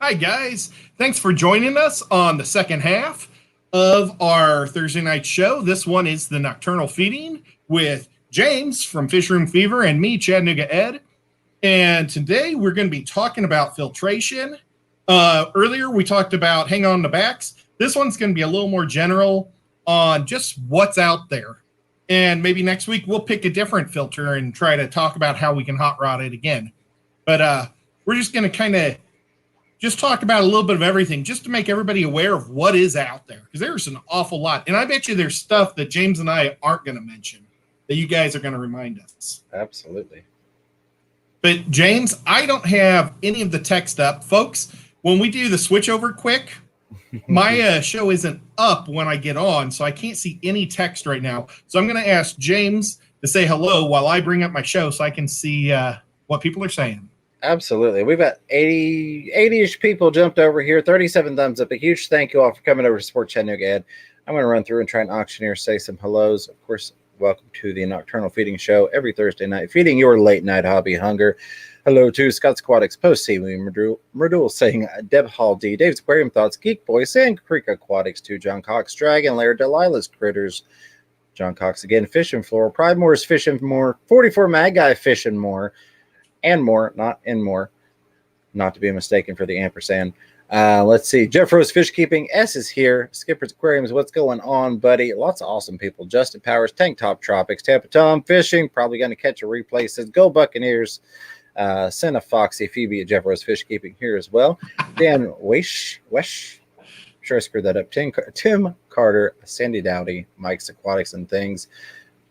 Hi, guys. Thanks for joining us on the second half of our Thursday night show. This one is the Nocturnal Feeding with James from Fish Room Fever and me, Chattanooga Ed. And today we're going to be talking about filtration. Earlier we talked about hang on the backs. This one's going to be a little more general on just what's out there. And maybe next week we'll pick a different filter and try to talk about how we can hot rod it again. But we're just going to kind of just talk about a little bit of everything just to make everybody aware of what is out there, because there's an awful lot. And I bet you there's stuff that James and I aren't going to mention that you guys are going to remind us. Absolutely. But James, I don't have any of the text up. Folks, when we do the switch over quick, my show isn't up when I get on, so I can't see any text right now. So I'm going to ask James to say hello while I bring up my show so I can see what people are saying. Absolutely. We've got 80-ish people jumped over here, 37 thumbs up. A huge thank you all for coming over to Support Chattanooga Ed. I'm going to run through and try and auctioneer say some hellos. Of course, welcome to the Nocturnal Feeding Show every Thursday night, feeding your late night hobby hunger. Hello to Scott's Aquatics, Post C. Merdul saying Deb Hall D, Dave's Aquarium Thoughts, Geek Boys, and Creek Aquatics to John Cox, Dragon Lair, Delilah's Critters, John Cox again, Fish and Floor, Pridemore's Fish and More, 44 Mad Guy Fish and More, and more, not in more, not to be mistaken for the ampersand. Let's see. Jeff Rose Fish Keeping. S is here. Skipper's Aquariums. What's going on, buddy? Lots of awesome people. Justin Powers, Tank Top Tropics, Tampa Tom Fishing. Probably going to catch a replay. Says Go Buccaneers. Send a Foxy Phoebe at Jeff Rose Fish Keeping here as well. Dan Wesh. Sure I screwed that up. Tim Carter, Sandy Dowdy, Mike's Aquatics and Things,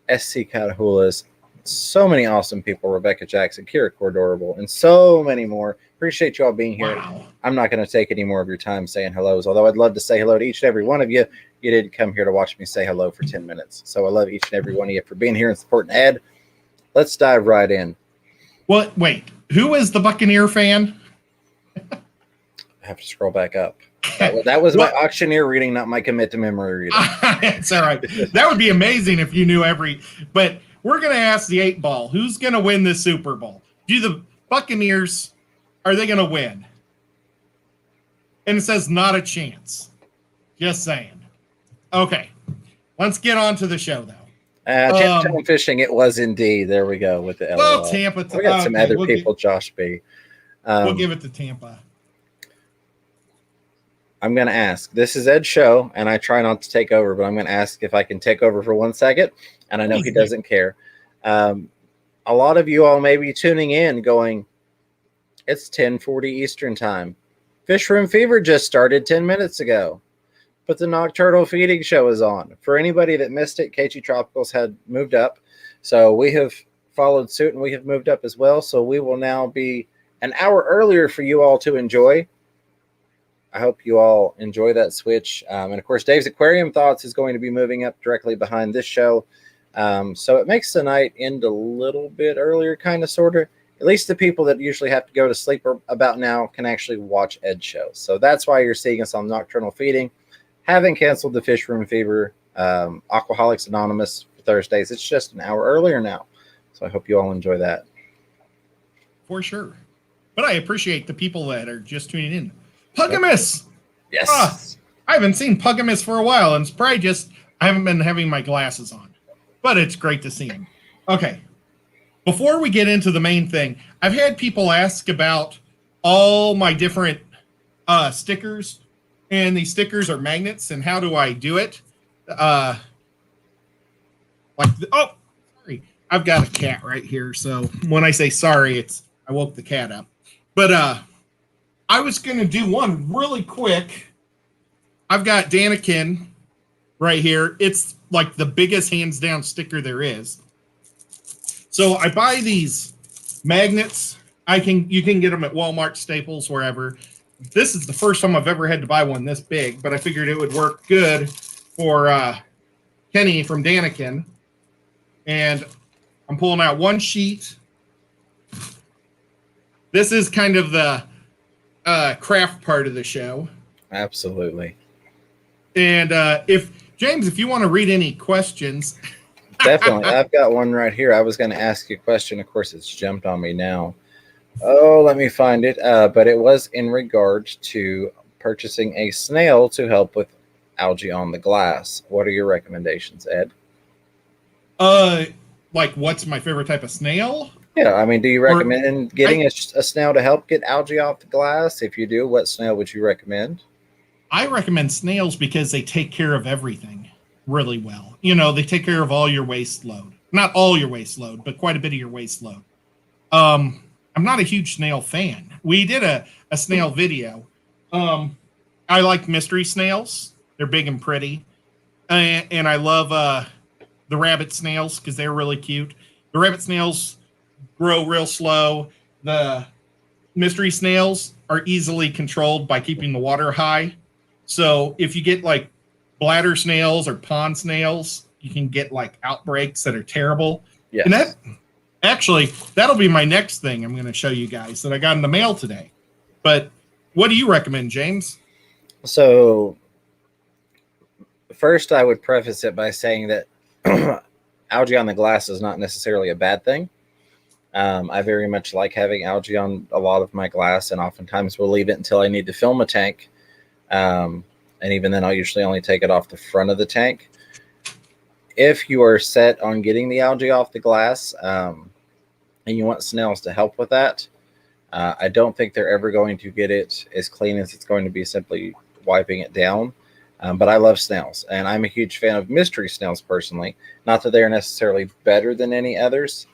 SC Catahulas. So many awesome people, Rebecca Jackson, Kira Cordorable, and so many more. Appreciate you all being here. Wow. I'm not going to take any more of your time saying hellos, although I'd love to say hello to each and every one of you. You didn't come here to watch me say hello for 10 minutes. So I love each and every one of you for being here and supporting Ed. Let's dive right in. Well, wait, who is the Buccaneer fan? I have to scroll back up. That was my auctioneer reading, not my commit to memory reading. It's all right. That would be amazing if you knew every. But we're going to ask the 8-ball, who's going to win the Super Bowl? Do the Buccaneers, are they going to win? And it says not a chance. Just saying. Okay. Let's get on to the show, though. Tampa Fishing, it was indeed. There we go with the LOL. Well, Tampa. We got some other people, Josh B. We'll give it to Tampa. I'm going to ask. This is Ed's show, and I try not to take over, but I'm going to ask if I can take over for 1 second, and I know he doesn't care. A lot of you all may be tuning in going, it's 10:40 Eastern time. Fish Room Fever just started 10 minutes ago, but the Nocturnal Feeding Show is on. For anybody that missed it, KG Tropicals had moved up, so we have followed suit, and we have moved up as well, so we will now be an hour earlier for you all to enjoy. I hope you all enjoy that switch. And, of course, Dave's Aquarium Thoughts is going to be moving up directly behind this show. So it makes the night end a little bit earlier, kind of, sort of. At least the people that usually have to go to sleep about now can actually watch Ed's show. So that's why you're seeing us on Nocturnal Feeding. Having canceled the Fish Room Fever, Aquaholics Anonymous for Thursdays, it's just an hour earlier now. So I hope you all enjoy that. For sure. But I appreciate the people that are just tuning in. Pugamus! Yes. I haven't seen Pugamus for a while, and it's probably just I haven't been having my glasses on. But it's great to see him. Okay. Before we get into the main thing, I've had people ask about all my different stickers, and these stickers are magnets, and how do I do it? Sorry. I've got a cat right here, so when I say sorry, I woke the cat up. But I was going to do one really quick. I've got Danikin right here. It's like the biggest hands down sticker there is. So I buy these magnets. You can get them at Walmart, Staples, wherever. This is the first time I've ever had to buy one this big, but I figured it would work good for Kenny from Danikin. And I'm pulling out one sheet. This is kind of the craft part of the show. Absolutely. And if you want to read any questions. Definitely. I've got one right here. I was going to ask you a question. Of course, it's jumped on me now. Oh, let me find it. But it was in regard to purchasing a snail to help with algae on the glass. What are your recommendations, Ed? Uh, like what's my favorite type of snail? Yeah, I mean, do you Or recommend getting I a snail to help get algae off the glass? If you do, what snail would you recommend? I recommend snails because they take care of everything really well. They take care of all your waste load. Not all your waste load, but quite a bit of your waste load. I'm not a huge snail fan. We did a snail video. I like mystery snails. They're big and pretty. And I love the rabbit snails because they're really cute. The rabbit snails grow real slow. The mystery snails are easily controlled by keeping the water high. So if you get like bladder snails or pond snails, you can get like outbreaks that are terrible. Yes. And that actually, that'll be my next thing I'm going to show you guys that I got in the mail today. But what do you recommend, James? So, first, I would preface it by saying that algae on the glass is not necessarily a bad thing. I very much like having algae on a lot of my glass, and oftentimes will leave it until I need to fill my tank. And even then, I'll usually only take it off the front of the tank. If you are set on getting the algae off the glass and you want snails to help with that, I don't think they're ever going to get it as clean as it's going to be simply wiping it down. But I love snails, and I'm a huge fan of mystery snails personally. Not that they are necessarily better than any others.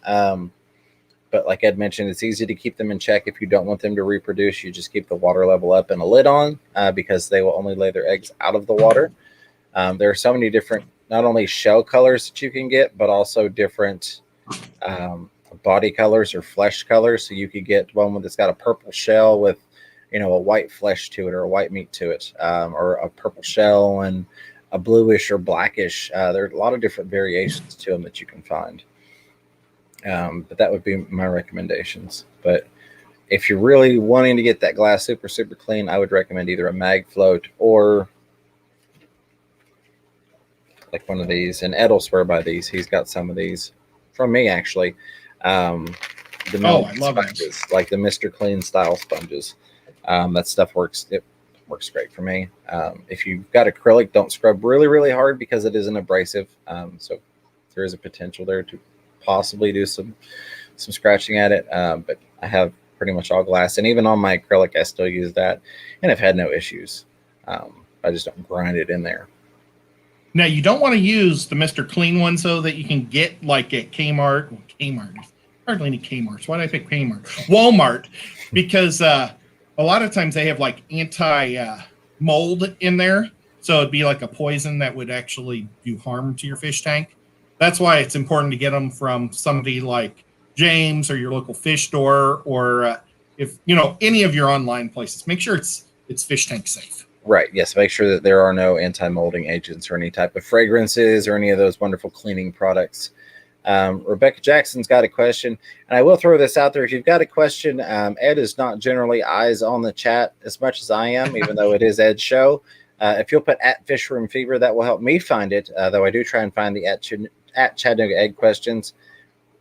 But like Ed mentioned, it's easy to keep them in check. If you don't want them to reproduce, you just keep the water level up and a lid on because they will only lay their eggs out of the water. There are so many different, not only shell colors that you can get, but also different body colors or flesh colors. So you could get one that's got a purple shell with, a white flesh to it or a white meat to it, or a purple shell and a bluish or blackish. There are a lot of different variations to them that you can find. But that would be my recommendations. But if you're really wanting to get that glass super, super clean, I would recommend either a mag float or like one of these. And Ed will swear by these. He's got some of these from me, actually. I love sponges, like the Mr. Clean style sponges. That stuff works. It works great for me. If you've got acrylic, don't scrub really, really hard because it is an abrasive. So there is a potential there to possibly do some scratching at it. But I have pretty much all glass, and even on my acrylic, I still use that, and I've had no issues. I just don't grind it in there. Now, you don't want to use the Mr. Clean one so that you can get like at Kmart. Well, Kmart. Hardly any Kmarts. Why did I pick Kmart? Walmart. Because a lot of times they have like anti-mold in there. So it'd be like a poison that would actually do harm to your fish tank. That's why it's important to get them from somebody like James or your local fish store, or if any of your online places. Make sure it's fish tank safe. Right. Yes. Make sure that there are no anti-molding agents or any type of fragrances or any of those wonderful cleaning products. Rebecca Jackson's got a question, and I will throw this out there. If you've got a question, Ed is not generally eyes on the chat as much as I am, even though it is Ed's show. If you'll put at Fish Room Fever, that will help me find it, though I do try and find the at Chattanooga Egg questions.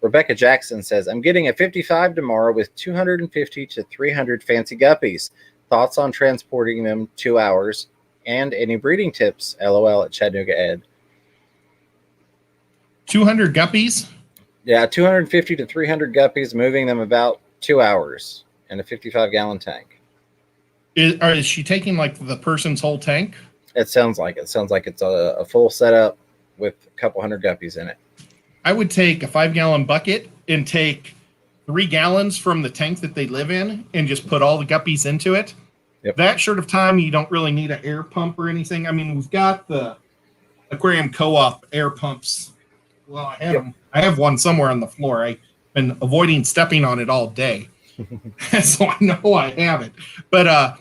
Rebecca Jackson says, I'm getting a 55 tomorrow with 250 to 300 fancy guppies. Thoughts on transporting them 2 hours and any breeding tips? LOL at Chattanooga Ed. 200 guppies? Yeah, 250 to 300 guppies, moving them about 2 hours in a 55-gallon tank. Is she taking like the person's whole tank? It sounds like it. Sounds like it's a full setup with a couple hundred guppies in it. I would take a 5-gallon bucket and take 3 gallons from the tank that they live in and just put all the guppies into it. Yep. That short of time, you don't really need an air pump or anything. I mean, we've got the aquarium co-op air pumps. Well, I have them. I have one somewhere on the floor. I've been avoiding stepping on it all day. So I know I have it. But I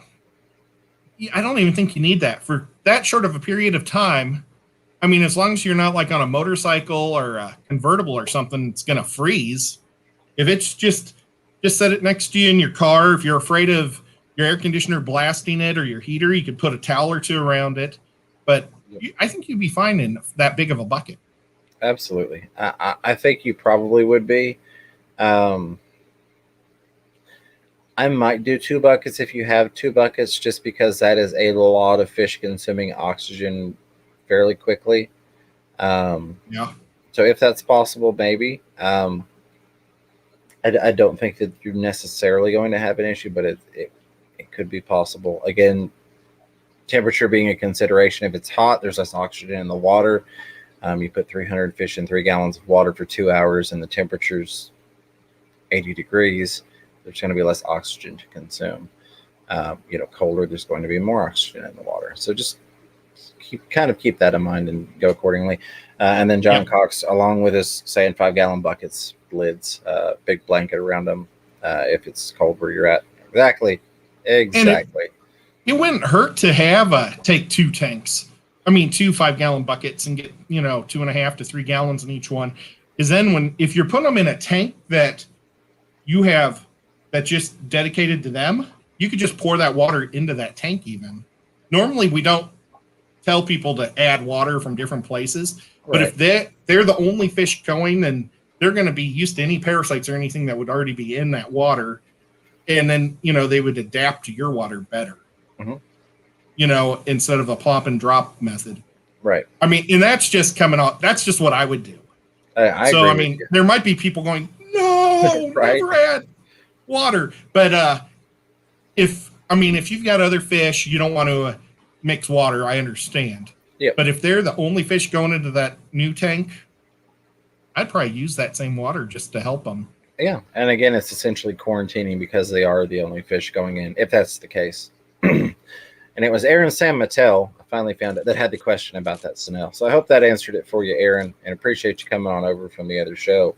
don't even think you need that. For that short of a period of time, I mean, as long as you're not like on a motorcycle or a convertible or something, it's going to freeze. If it's just set it next to you in your car. If you're afraid of your air conditioner blasting it or your heater, you could put a towel or two around it. But I think you'd be fine in that big of a bucket. Absolutely. I think you probably would be. I might do 2 buckets if you have 2 buckets, just because that is a lot of fish consuming oxygen fairly quickly. Yeah. So if that's possible, maybe. I don't think that you're necessarily going to have an issue, but it could be possible. Again, temperature being a consideration. If it's hot, there's less oxygen in the water. You put 300 fish in 3 gallons of water for 2 hours, and the temperature's 80 degrees. There's going to be less oxygen to consume. Colder, there's going to be more oxygen in the water. So just keep that in mind and go accordingly. And then John Cox, along with his saying 5-gallon buckets, lids, big blanket around them if it's cold where you're at. Exactly. It wouldn't hurt to take 2 tanks. I mean, 2 5-gallon buckets and get 2.5 to 3 gallons in each one. Is then if you're putting them in a tank that you have that's just dedicated to them, you could just pour that water into that tank. Even normally we don't tell people to add water from different places, but if they're the only fish going, then they're going to be used to any parasites or anything that would already be in that water, and then they would adapt to your water better. Instead of a plop and drop method. Right. I mean, and that's just coming off. That's just what I would do. I agree. There might be people going, no, right. never add water. But if you've got other fish, you don't want to mix water. I understand. Yeah. But if they're the only fish going into that new tank, I'd probably use that same water just to help them. Yeah. And again, it's essentially quarantining because they are the only fish going in, if that's the case. And it was Aaron Sam Mattel, I finally found it, that had the question about that Snail. So I hope that answered it for you, Aaron, and appreciate you coming on over from the other show.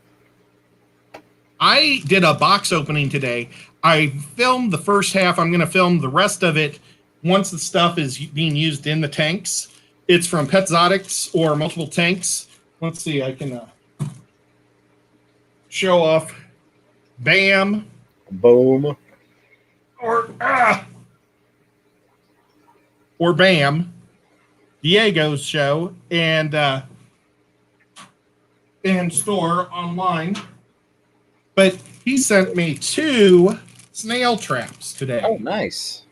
I did a box opening today. I filmed the first half. I'm going to film the rest of it once the stuff is being used in the tanks. It's from Petzotics or Multiple Tanks. Let's see, I can show off. Bam. Boom. Or Bam, Diego's show, and store online. But he sent me 2 snail traps today. Oh, nice.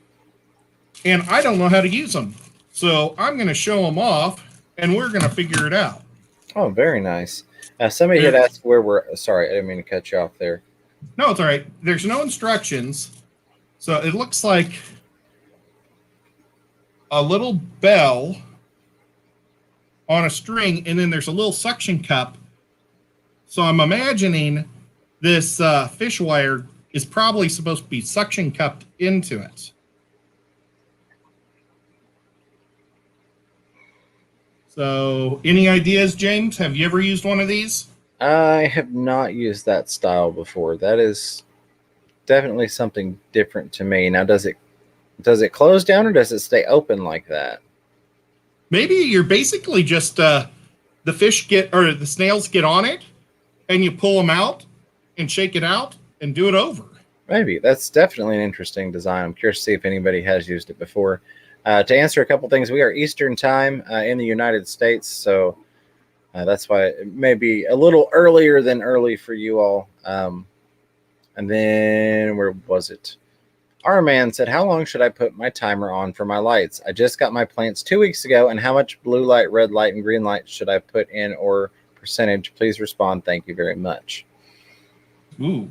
And I don't know how to use them. So I'm going to show them off, and we're going to figure it out. Oh, very nice. Somebody had asked where we're... Sorry, I didn't mean to cut you off there. No, it's all right. There's no instructions. So it looks like a little bell on a string, and then there's a little suction cup. So I'm imagining this fish wire is probably supposed to be suction cupped into it. So any ideas, James? Have you ever used one of these? I have not used that style before. That is definitely something different to me. Now, does it close down or does it stay open like that? Maybe you're basically just the snails get on it and you pull them out and shake it out and do it over. Maybe. That's definitely an interesting design. I'm curious to see if anybody has used it before. To answer a couple things, we are Eastern time in the United States, so that's why it may be a little earlier than early for you all. And then, where was it? Our man said, how long should I put my timer on for my lights? I just got my plants 2 weeks ago, and how much blue light, red light, and green light should I put in, or percentage? Please respond. Thank you very much. Ooh,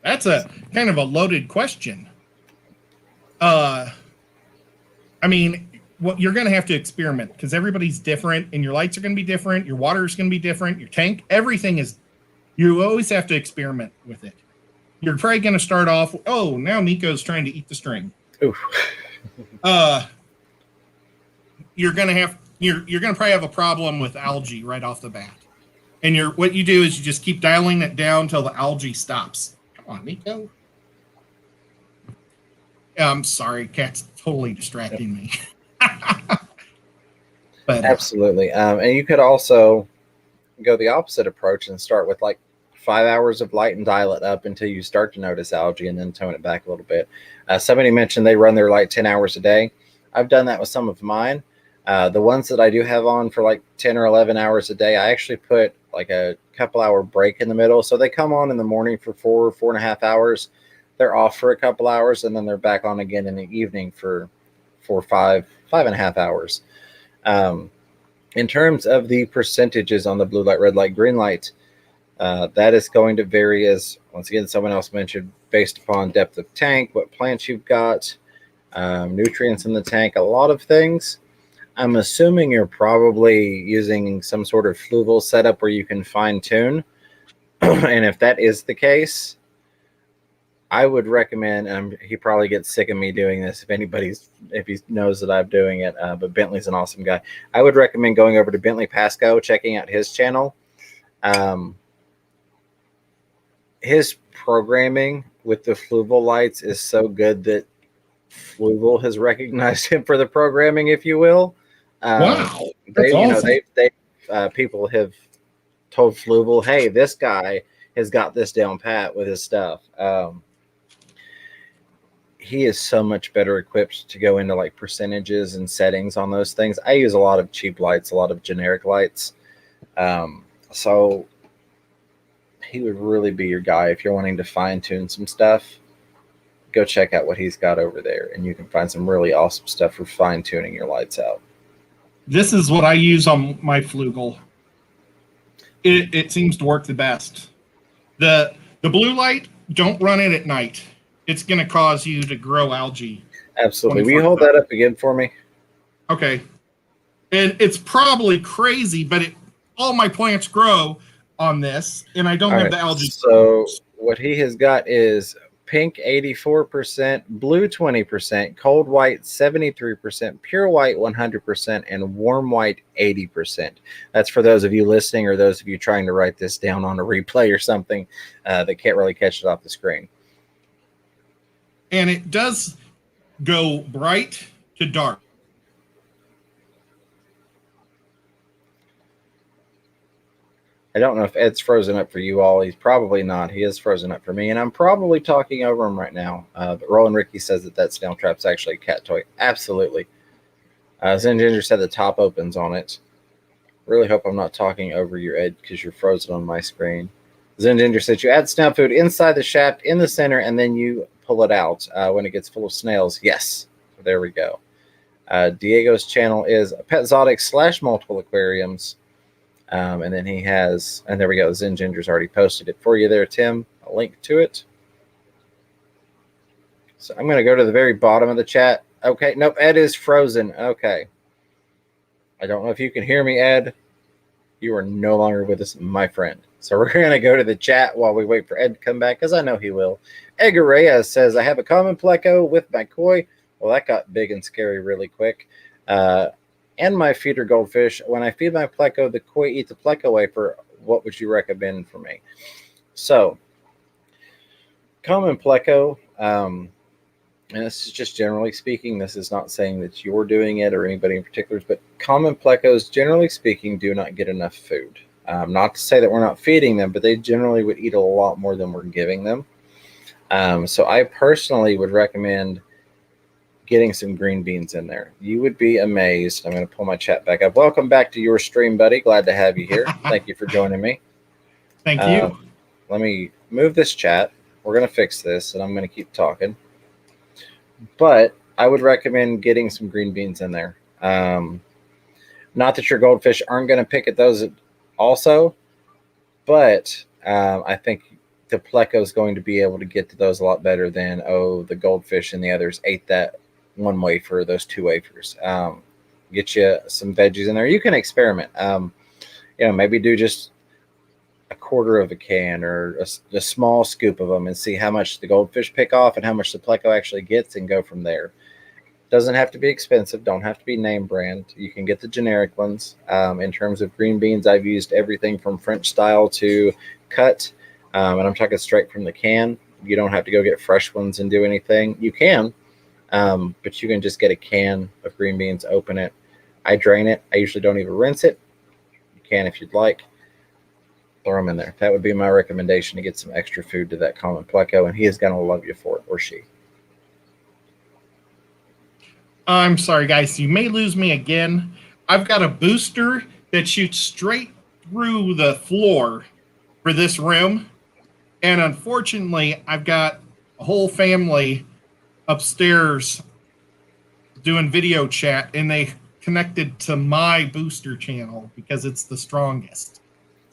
that's a kind of a loaded question. What you're going to have to experiment because everybody's different, and your lights are going to be different. Your water is going to be different. Your tank, everything is. You always have to experiment with it. You're probably going to start off. Oh, now Nico's trying to eat the string. Oof. You're going to probably have a problem with algae right off the bat. And what you do is you just keep dialing it down until the algae stops. Come on, Nico. I'm sorry, cat's totally distracting me. But absolutely. And you could also go the opposite approach and start with like 5 hours of light and dial it up until you start to notice algae and then tone it back a little bit. Somebody mentioned they run their light 10 hours a day. I've done that with some of mine. The ones that I do have on for like 10 or 11 hours a day, I actually put like a couple hour break in the middle. So they come on in the morning for 4.5 hours. they're off for a couple hours, and then they're back on again in the evening for 5.5 hours. In terms of the percentages on the blue light, red light, green light, that is going to vary, as once again someone else mentioned, based upon depth of tank, what plants you've got, nutrients in the tank, a lot of things. I'm assuming you're probably using some sort of fluval setup where you can fine tune. And if that is the case, I would recommend, and he probably gets sick of me doing this if he knows that I'm doing it, but Bentley's an awesome guy. I would recommend going over to Bentley Pasco, checking out his channel. His programming with the fluval lights is so good that Fluval has recognized him for the programming, if you will. Wow, that's awesome. People have told Fluval, hey, this guy has got this down pat with his stuff. He is so much better equipped to go into like percentages and settings on those things. I use a lot of cheap lights, a lot of generic lights. So he would really be your guy if you're wanting to fine tune some stuff. Go check out what he's got over there, and you can find some really awesome stuff for fine tuning your lights out. This is what I use on my Flugel. It seems to work the best. The blue light, don't run it at night. It's going to cause you to grow algae. Absolutely. Will you hold that up again for me? Okay. And it's probably crazy, but all my plants grow on this, and I don't have the algae. So what he has got is pink 84%, blue 20%, cold white 73%, pure white 100%, and warm white 80%. That's for those of you listening or those of you trying to write this down on a replay or something that can't really catch it off the screen. And it does go bright to dark. I don't know if Ed's frozen up for you all. He's probably not. He is frozen up for me, and I'm probably talking over him right now. But Roland Ricky says that snail trap's actually a cat toy. Absolutely. Zen Ginger said the top opens on it. Really hope I'm not talking over you, Ed, because you're frozen on my screen. Zen Ginger said you add snail food inside the shaft in the center, and then you pull it out when it gets full of snails. Yes. There we go. Diego's channel is Petzotic / multiple aquariums. And then he has, and there we go. Zen Ginger's already posted it for you there, Tim. A link to it. So I'm going to go to the very bottom of the chat. Okay, nope, Ed is frozen. Okay. I don't know if you can hear me, Ed. You are no longer with us, my friend. So we're going to go to the chat while we wait for Ed to come back, because I know he will. Edgar Reyes says, I have a common pleco with my koi. Well, that got big and scary really quick. And my feeder goldfish. When I feed my pleco, the koi eat the pleco wafer. What would you recommend for me? So, common pleco, and this is just generally speaking, this is not saying that you're doing it or anybody in particular, but common plecos, generally speaking, do not get enough food. Not to say that we're not feeding them, but they generally would eat a lot more than we're giving them. So I personally would recommend getting some green beans in there. You would be amazed. I'm going to pull my chat back up. Welcome back to your stream, buddy. Glad to have you here. Thank you for joining me. Thank you. Let me move this chat. We're going to fix this, and I'm going to keep talking. But I would recommend getting some green beans in there. Not that your goldfish aren't going to pick at those also, but I think the pleco is going to be able to get to those a lot better than, the goldfish and the others ate that one wafer, those two wafers. Get you some veggies in there. You can experiment. Maybe do just a quarter of a can or a small scoop of them and see how much the goldfish pick off and how much the pleco actually gets, and go from there. Doesn't have to be expensive. Don't have to be name brand. You can get the generic ones. In terms of green beans, I've used everything from French style to cut, and I'm talking straight from the can. You don't have to go get fresh ones and do anything. You can, but you can just get a can of green beans, open it. I drain it. I usually don't even rinse it. You can if you'd like. Throw them in there. That would be my recommendation, to get some extra food to that common pleco, and he is going to love you for it, or she. I'm sorry, guys. You may lose me again. I've got a booster that shoots straight through the floor for this room. And unfortunately, I've got a whole family upstairs doing video chat, and they connected to my booster channel because it's the strongest.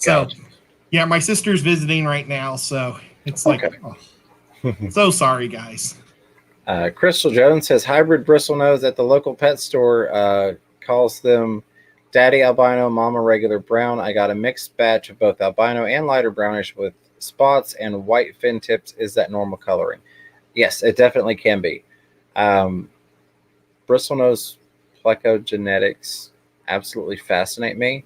Gotcha. So, yeah, my sister's visiting right now, so it's like, Okay. oh, so sorry, guys. Crystal Jones says hybrid bristlenose at the local pet store calls them Daddy Albino, Mama Regular Brown. I got a mixed batch of both albino and lighter brownish with spots and white fin tips. Is that normal coloring? Yes, it definitely can be. Bristlenose Pleco genetics absolutely fascinate me.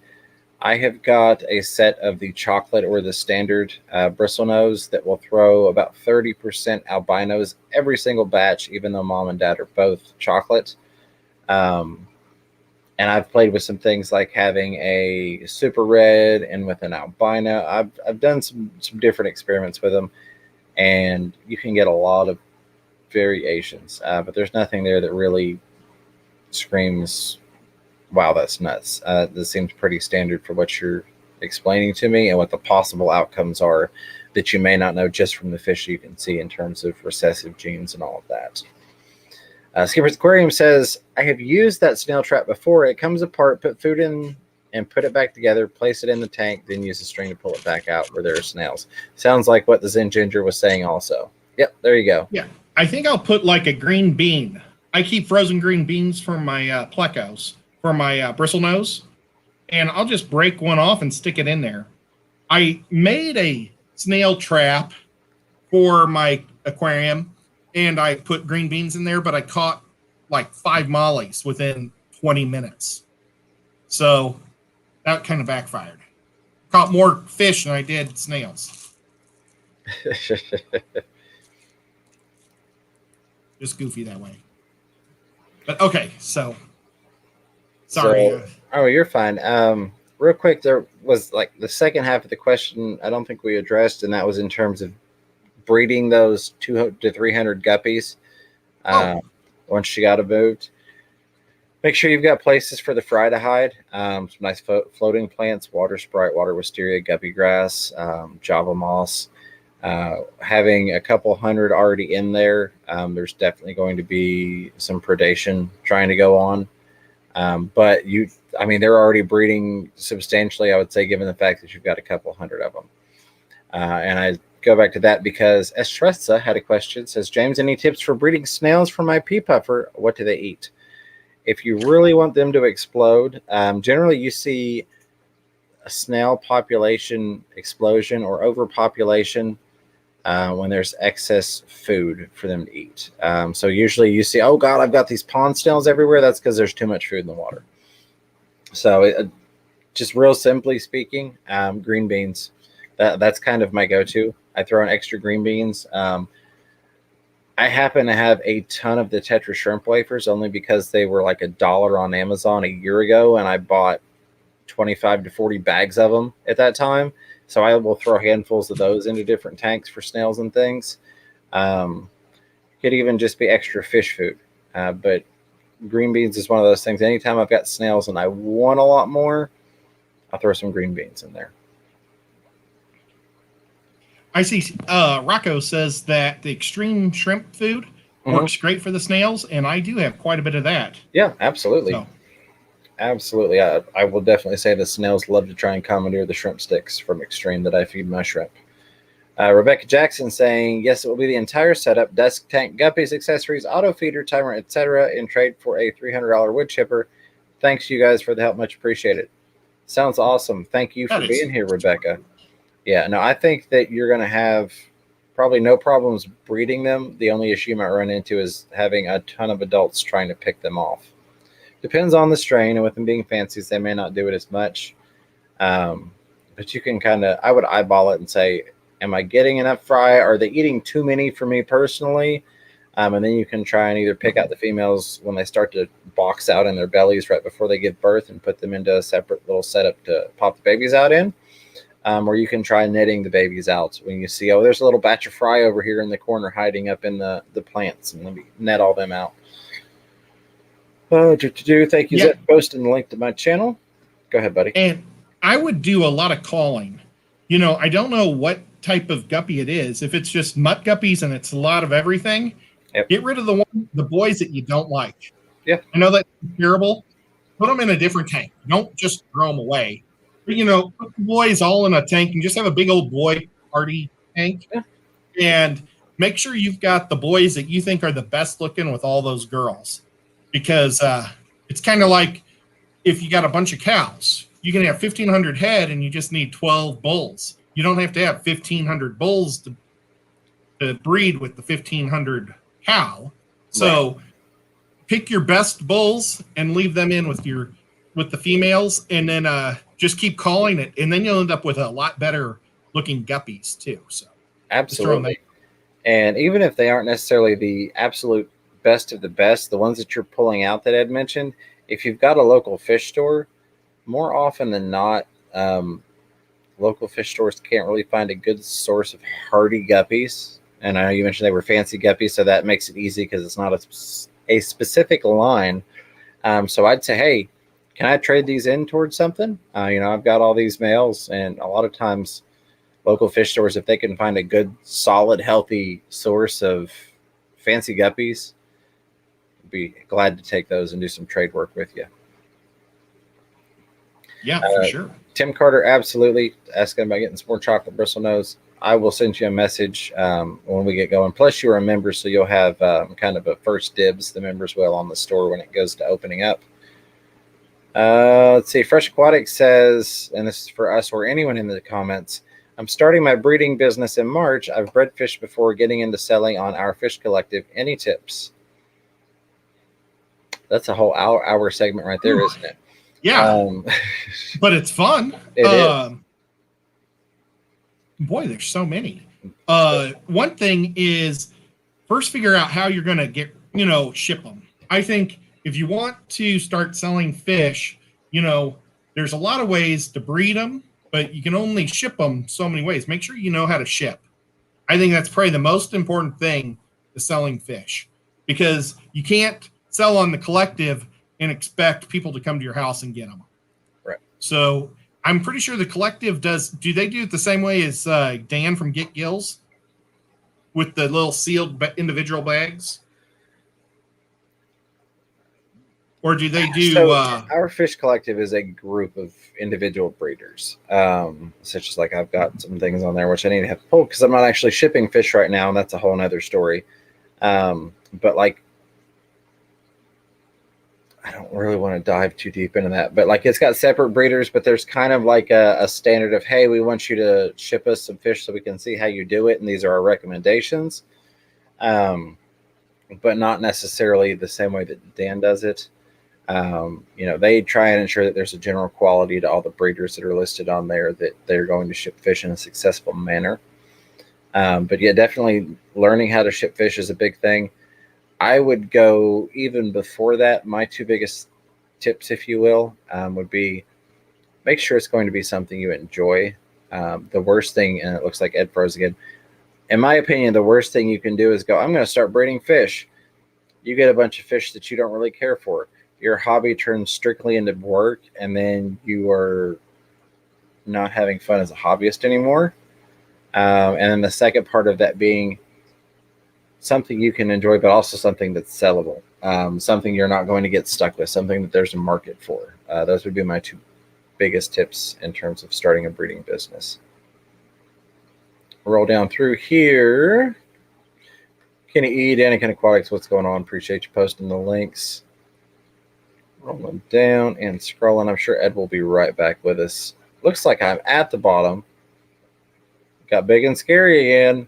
I have got a set of the chocolate or the standard bristlenose that will throw about 30% albinos every single batch, even though mom and dad are both chocolate. And I've played with some things like having a super red and with an albino. I've done some different experiments with them, and you can get a lot of variations, but there's nothing there that really screams, wow, that's nuts. This seems pretty standard for what you're explaining to me and what the possible outcomes are that you may not know just from the fish you can see in terms of recessive genes and all of that. Skipper's Aquarium says, I have used that snail trap before. It comes apart, put food in and put it back together, place it in the tank, then use a string to pull it back out where there are snails. Sounds like what the Zen Ginger was saying also. Yep, there you go. Yeah, I think I'll put like a green bean. I keep frozen green beans for my plecos, for my bristlenose, and I'll just break one off and stick it in there. I made a snail trap for my aquarium, and I put green beans in there, but I caught like 5 mollies within 20 minutes. So that kind of backfired. Caught more fish than I did snails. Just goofy that way. But okay, so sorry. Oh, you're fine. Real quick, there was like the second half of the question I don't think we addressed, and that was in terms of breeding those 200 to 300 guppies once you got them moved. Make sure you've got places for the fry to hide. Some nice floating plants, water sprite, water wisteria, guppy grass, java moss. Having a couple hundred already in there, there's definitely going to be some predation trying to go on. But they're already breeding substantially, I would say, given the fact that you've got a couple hundred of them. And I go back to that because Estressa had a question. Says, James, any tips for breeding snails for my pea puffer? What do they eat? If you really want them to explode, generally you see a snail population explosion or overpopulation when there's excess food for them to eat. So usually you see, oh God, I've got these pond snails everywhere. That's because there's too much food in the water. So just real simply speaking, green beans, that's kind of my go-to. I throw in extra green beans. I happen to have a ton of the Tetra shrimp wafers only because they were like $1 on Amazon a year ago, and I bought 25 to 40 bags of them at that time. So I will throw handfuls of those into different tanks for snails and things. Could even just be extra fish food. But green beans is one of those things. Anytime I've got snails and I want a lot more, I'll throw some green beans in there. I see Rocco says that the extreme shrimp food works great for the snails, and I do have quite a bit of that. Yeah, absolutely. So. Absolutely. I will definitely say the snails love to try and commandeer the shrimp sticks from Extreme that I feed my shrimp. Rebecca Jackson saying, yes, it will be the entire setup, desk, tank, guppies, accessories, auto feeder, timer, etc. in trade for a $300 wood chipper. Thanks, you guys, for the help. Much appreciated. Sounds awesome. Thank you for being here, Rebecca. Yeah, no, I think that you're going to have probably no problems breeding them. The only issue you might run into is having a ton of adults trying to pick them off. Depends on the strain, and with them being fancies, they may not do it as much. But you can I would eyeball it and say, am I getting enough fry? Are they eating too many for me personally? And then you can try and either pick out the females when they start to box out in their bellies right before they give birth and put them into a separate little setup to pop the babies out in. Or you can try netting the babies out when you see, oh, there's a little batch of fry over here in the corner hiding up in the plants, and let me net all them out. Thank you, Zed, for posting the link to my channel. Go ahead, buddy. And I would do a lot of calling. I don't know what type of guppy it is. If it's just mutt guppies and it's a lot of everything, get rid of the boys that you don't like. Yeah. I know that's terrible. Put them in a different tank. Don't just throw them away. But, put the boys all in a tank and just have a big old boy party tank. Yeah. And make sure you've got the boys that you think are the best looking with all those girls. Because it's kind of like if you got a bunch of cows, you can have 1,500 head and you just need 12 bulls. You don't have to have 1,500 bulls to breed with the 1,500 cow. So pick your best bulls and leave them in with the females, and then just keep calling it, and then you'll end up with a lot better looking guppies too. So absolutely. And even if they aren't necessarily the absolute best of the best, the ones that you're pulling out that Ed mentioned, if you've got a local fish store, more often than not, local fish stores can't really find a good source of hardy guppies. And I know you mentioned they were fancy guppies, so that makes it easy because it's not a specific line. So I'd say, hey, can I trade these in towards something? I've got all these males, and a lot of times local fish stores, if they can find a good, solid, healthy source of fancy guppies, I'd be glad to take those and do some trade work with you. Yeah, for sure. Tim Carter, absolutely, asking about getting some more chocolate bristlenose. I will send you a message when we get going. Plus, you're a member, so you'll have kind of a first dibs, the members will, on the store when it goes to opening up. Let's see. Fresh Aquatic says, and this is for us or anyone in the comments, I'm starting my breeding business in March. I've bred fish before getting into selling on our fish collective. Any tips? That's a whole hour segment right there, isn't it? Yeah. But it's fun. It is. Boy, there's so many. One thing is first figure out how you're going to get, ship them. I think if you want to start selling fish, there's a lot of ways to breed them, but you can only ship them so many ways. Make sure you know how to ship. I think that's probably the most important thing to selling fish, because you can't sell on the collective and expect people to come to your house and get them. Right. So I'm pretty sure the collective do they do it the same way as Dan from Get Gills with the little sealed individual bags? Or do they do... So our fish collective is a group of individual breeders. Such as I've got some things on there which I need to have pulled because I'm not actually shipping fish right now, and that's a whole nother story. But I don't really want to dive too deep into that. But it's got separate breeders, but there's kind of a standard of, hey, we want you to ship us some fish so we can see how you do it, and these are our recommendations. But not necessarily the same way that Dan does it. They try and ensure that there's a general quality to all the breeders that are listed on there, that they're going to ship fish in a successful manner. But yeah, definitely learning how to ship fish is a big thing. I would go even before that. My two biggest tips, if you will, would be make sure it's going to be something you enjoy. The worst thing, and it looks like Ed froze again. In my opinion, the worst thing you can do is go, I'm going to start breeding fish. You get a bunch of fish that you don't really care for. Your hobby turns strictly into work, and then you are not having fun as a hobbyist anymore. And then the second part of that being something you can enjoy, but also something that's sellable, something you're not going to get stuck with, something that there's a market for. Those would be my two biggest tips in terms of starting a breeding business. Roll down through here. Kenny E, Danny Ken Aquatics, what's going on? Appreciate you posting the links. Rolling down and scrolling. I'm sure Ed will be right back with us. Looks like I'm at the bottom. Got big and scary again.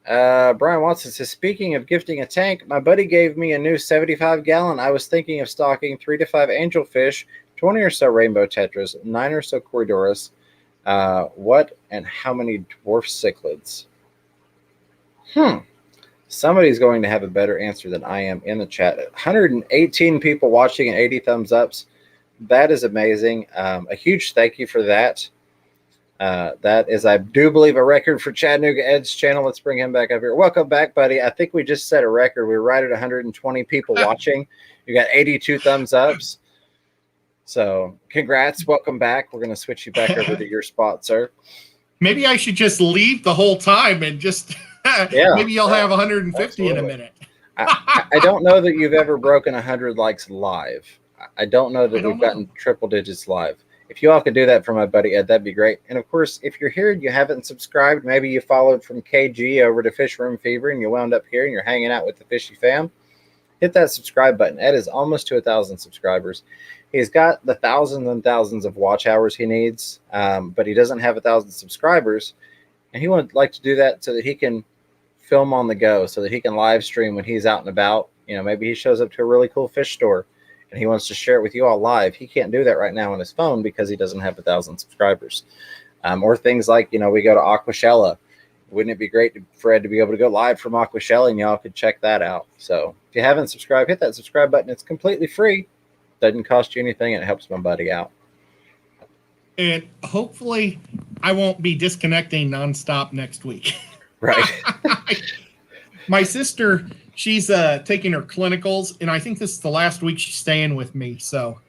Brian Watson says, speaking of gifting a tank, my buddy gave me a new 75-gallon. I was thinking of stocking 3 to 5 angelfish, 20 or so rainbow tetras, 9 or so corridorus. What and how many dwarf cichlids? Somebody's going to have a better answer than I am in the chat. 118 people watching and 80 thumbs ups. That is amazing. A huge thank you for that. That is, I do believe, a record for Chattanooga Ed's channel. Let's bring him back up here. Welcome back, buddy. I think we just set a record. We're right at 120 people watching. You got 82 thumbs ups. So congrats. Welcome back. We're going to switch you back over to your spot, sir. Maybe I should just leave the whole time and just maybe you'll have 150 in a minute. I don't know that you've ever broken 100 likes live. I don't know that we've gotten triple digits live. If you all could do that for my buddy Ed, that'd be great. And of course, if you're here and you haven't subscribed, maybe you followed from KG over to Fish Room Fever and you wound up here and you're hanging out with the Fishy fam, hit that subscribe button. Ed is almost to 1,000 subscribers. He's got the thousands and thousands of watch hours he needs, but he doesn't have 1,000 subscribers. And he would like to do that so that he can film on the go, so that he can live stream when he's out and about. You know, maybe he shows up to a really cool fish store and he wants to share it with you all live. He can't do that right now on his phone because he doesn't have 1,000 subscribers. Or things like, you know, we go to Aquashella. Wouldn't it be great for Ed to be able to go live from Aquashella and y'all could check that out? So if you haven't subscribed, hit that subscribe button. It's completely free. Doesn't cost you anything, and it helps my buddy out. And hopefully I won't be disconnecting nonstop next week. Right. My sister, she's taking her clinicals, and I think this is the last week she's staying with me. So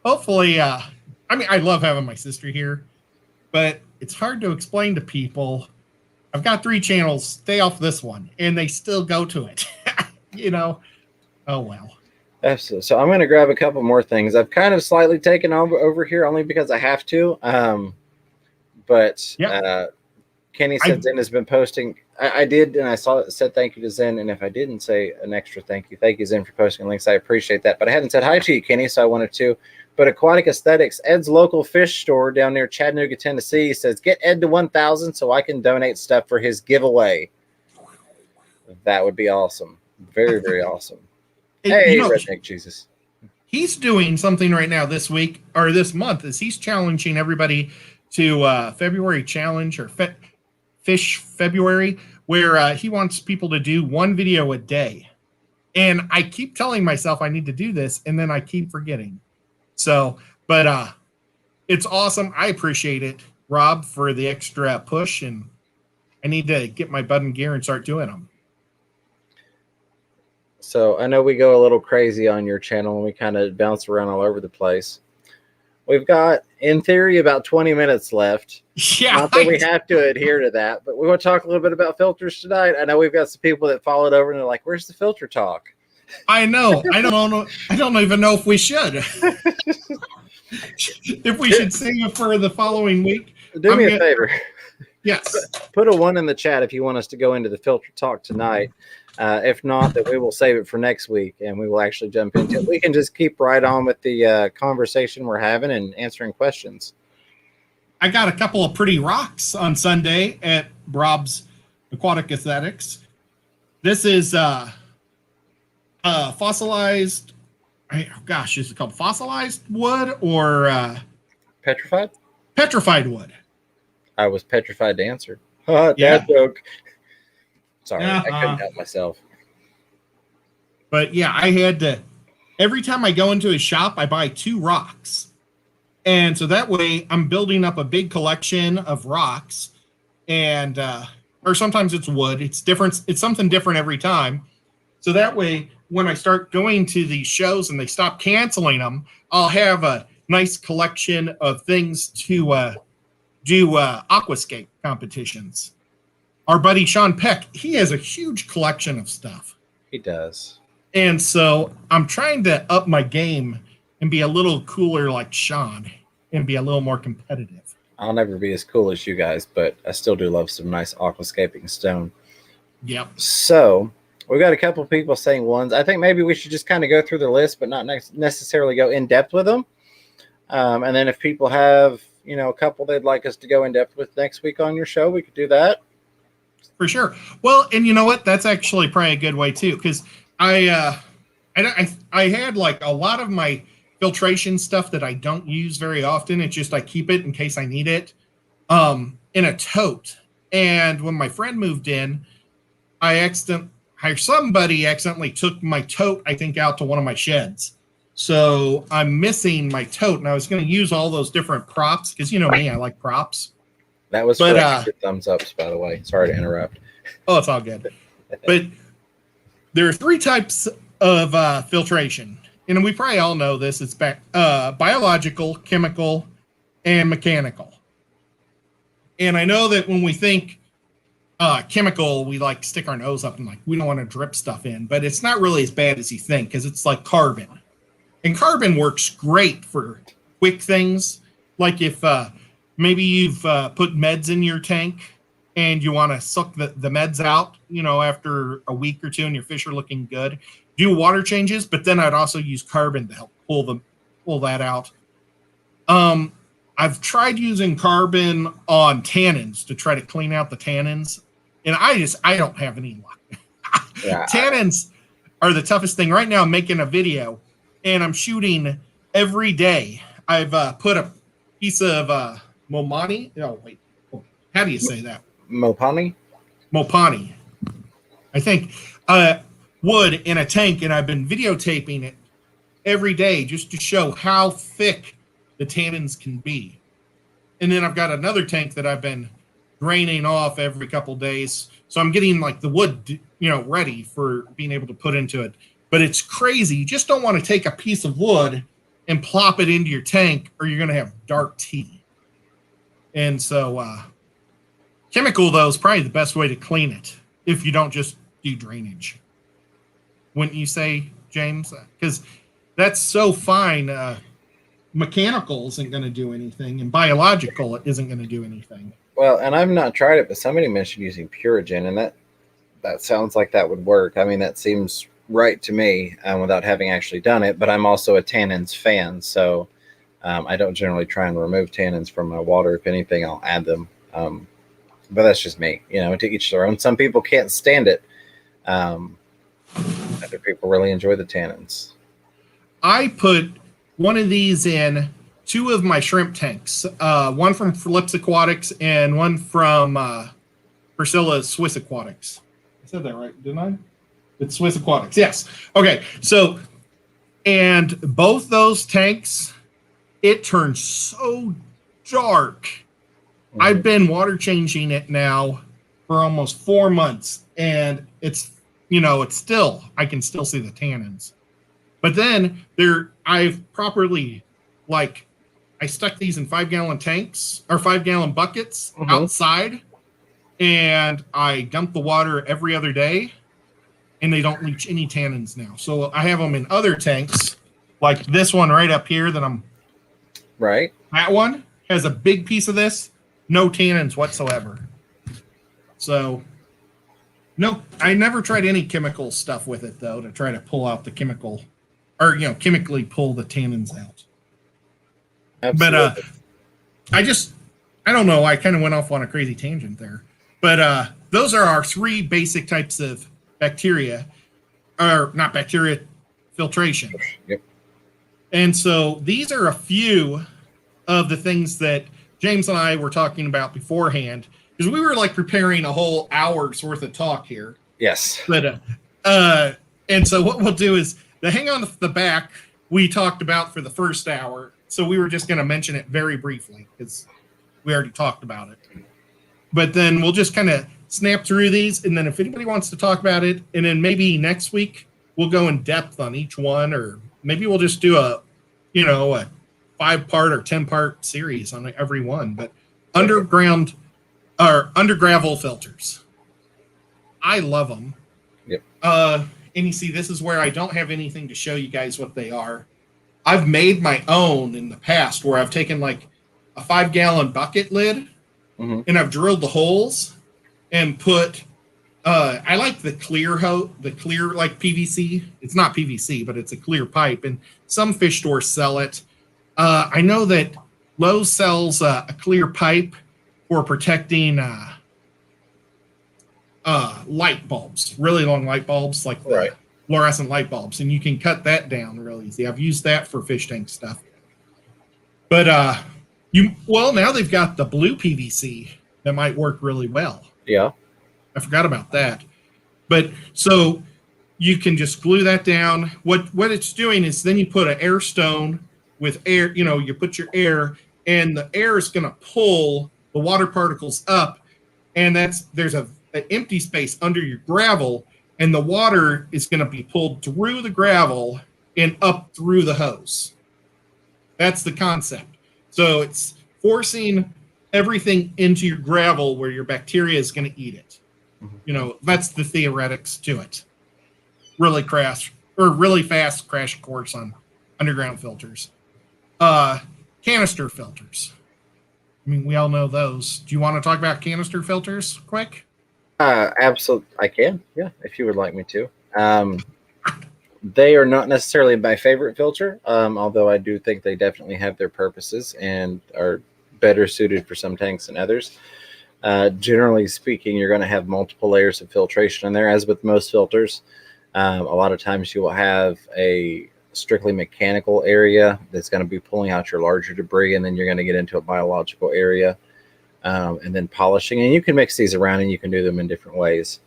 hopefully, I mean, I love having my sister here, but it's hard to explain to people. I've got 3 channels, stay off this one, and they still go to it. You know, oh well. Absolutely. So I'm going to grab a couple more things. I've kind of slightly taken over here only because I have to. But Kenny said Zen has been posting. I did, and I saw it said thank you to Zen. And if I didn't say an extra thank you Zen for posting links. I appreciate that. But I hadn't said hi to you, Kenny, so I wanted to. But Aquatic Aesthetics, Ed's local fish store down near Chattanooga, Tennessee, says get Ed to 1,000 so I can donate stuff for his giveaway. That would be awesome. Very, very awesome. Hey, Redneck Jesus. He's doing something right now this week or this month is he's challenging everybody to February challenge or Fish February, where he wants people to do 1 video a day. And I keep telling myself I need to do this, and then I keep forgetting. So, but it's awesome. I appreciate it, Rob, for the extra push, and I need to get my bud and gear and start doing them. So I know we go a little crazy on your channel and we kind of bounce around all over the place. We've got, in theory, about 20 minutes left. Yeah. Not that we have to adhere to that, but we want to talk a little bit about filters tonight. I know we've got some people that followed over and they're like, where's the filter talk? I know. I don't even know if we should. If we should save it for the following week. Do me a favor. Yes. Put a 1 in the chat if you want us to go into the filter talk tonight. If not, then we will save it for next week and we will actually jump into it. We can just keep right on with the conversation we're having and answering questions. I got a couple of pretty rocks on Sunday at Rob's Aquatic Aesthetics. This is fossilized. Gosh, is it called fossilized wood or petrified? Petrified wood. I was petrified to answer. Dad joke. Sorry, I couldn't help myself. But yeah, I had to. Every time I go into a shop, I buy 2 rocks, and so that way I'm building up a big collection of rocks, and or sometimes it's wood. It's different. It's something different every time. So that way, when I start going to these shows and they stop canceling them, I'll have a nice collection of things to do aquascape competitions. Our buddy Sean Peck, he has a huge collection of stuff. He does. And so I'm trying to up my game and be a little cooler like Sean and be a little more competitive. I'll never be as cool as you guys, but I still do love some nice aquascaping stone. Yep. So we've got a couple people saying 1s. I think maybe we should just kind of go through the list, but not necessarily go in depth with them. And then if people have, a couple they'd like us to go in depth with next week on your show, we could do that. For sure. Well, and you know what? That's actually probably a good way too, because I had like a lot of my filtration stuff that I don't use very often. It's just I keep it in case I need it in a tote. And when my friend moved in, somebody accidentally took my tote, I think, out to one of my sheds. So I'm missing my tote, and I was going to use all those different props because you know me, I like props. That was for thumbs ups, by the way. Sorry to interrupt. Oh, it's all good. But there are 3 types of filtration. And we probably all know this. It's biological, chemical, and mechanical. And I know that when we think chemical, we like stick our nose up and like we don't want to drip stuff in, but it's not really as bad as you think because it's like carbon. And carbon works great for quick things. Like if maybe you've put meds in your tank and you want to suck the meds out, after a week or two and your fish are looking good, do water changes, but then I'd also use carbon to help pull that out. I've tried using carbon on tannins to try to clean out the tannins, and I don't have any luck. Yeah. Tannins are the toughest thing. Right now I'm making a video, and I'm shooting every day. I've put a piece of Momani. Oh, wait. How do you say that? Mopani? Mopani. I think wood in a tank, and I've been videotaping it every day just to show how thick the tannins can be. And then I've got another tank that I've been draining off every couple days. So I'm getting like the wood, ready for being able to put into it. But it's crazy. You just don't want to take a piece of wood and plop it into your tank or you're going to have dark tea. And so chemical, though, is probably the best way to clean it if you don't just do drainage. Wouldn't you say, James? Because that's so fine. Mechanical isn't going to do anything, and biological isn't going to do anything. Well, and I've not tried it, but somebody mentioned using Purigen, and that sounds like that would work. I mean, that seems right to me without having actually done it, but I'm also a tannins fan, so I don't generally try and remove tannins from my water. If anything, I'll add them. But that's just me. To each their own. Some people can't stand it. Other people really enjoy the tannins. I put one of these in two of my shrimp tanks, one from Phillips Aquatics and one from Priscilla's Swiss Aquatics. I said that right, didn't I? It's Swiss Aquatics, yes. Okay, so, and both those tanks, it turns so dark. Mm-hmm. I've been water changing it now for almost 4 months, and it's, it's still, I can still see the tannins. But then I've properly, I stuck these in 5-gallon tanks or 5-gallon buckets outside, and I dump the water every other day, and they don't leach any tannins now. So I have them in other tanks, like this one right up here that I'm. Right. That one has a big piece of this, no tannins whatsoever. So, no, I never tried any chemical stuff with it though to try to pull out the chemical. Or, chemically pull the tannins out. Absolutely. But I don't know. I kind of went off on a crazy tangent there. But those are our 3 basic types of bacteria, or not bacteria, filtration. Yep. And so these are a few of the things that James and I were talking about beforehand, because we were preparing a whole hour's worth of talk here. Yes. But and so what we'll do is, the hang on the back we talked about for the first hour, so we were just going to mention it very briefly because we already talked about it. But then we'll just kind of snap through these, and then if anybody wants to talk about it, and then maybe next week we'll go in depth on each one, or maybe we'll just do a 5-part or 10-part series on every one. But underground or undergravel filters, I love them. Yep. And you see, this is where I don't have anything to show you guys what they are. I've made my own in the past where I've taken a 5-gallon bucket lid and I've drilled the holes and put, I like the clear PVC. It's not PVC, but it's a clear pipe. And some fish stores sell it. I know that Lowe's sells a clear pipe for protecting light bulbs, really long light bulbs, like the fluorescent light bulbs, and you can cut that down real easy. I've used that for fish tank stuff. But now they've got the blue PVC that might work really well. Yeah. I forgot about that. But so you can just glue that down. What it's doing is then you put an air stone with air, you put your air, and the air is going to pull the water particles up, and there's an empty space under your gravel, and the water is going to be pulled through the gravel and up through the hose. That's the concept. So it's forcing everything into your gravel where your bacteria is going to eat it. That's the theoretics to it. Really fast crash course on underground filters. Canister filters. I mean, we all know those. Do you want to talk about canister filters quick? Absolutely. I can. Yeah, if you would like me to. They are not necessarily my favorite filter, although I do think they definitely have their purposes and are better suited for some tanks than others. Generally speaking, you're going to have multiple layers of filtration in there, as with most filters. A lot of times you will have a strictly mechanical area that's going to be pulling out your larger debris, and then you're going to get into a biological area, and then polishing. And you can mix these around and you can do them in different ways.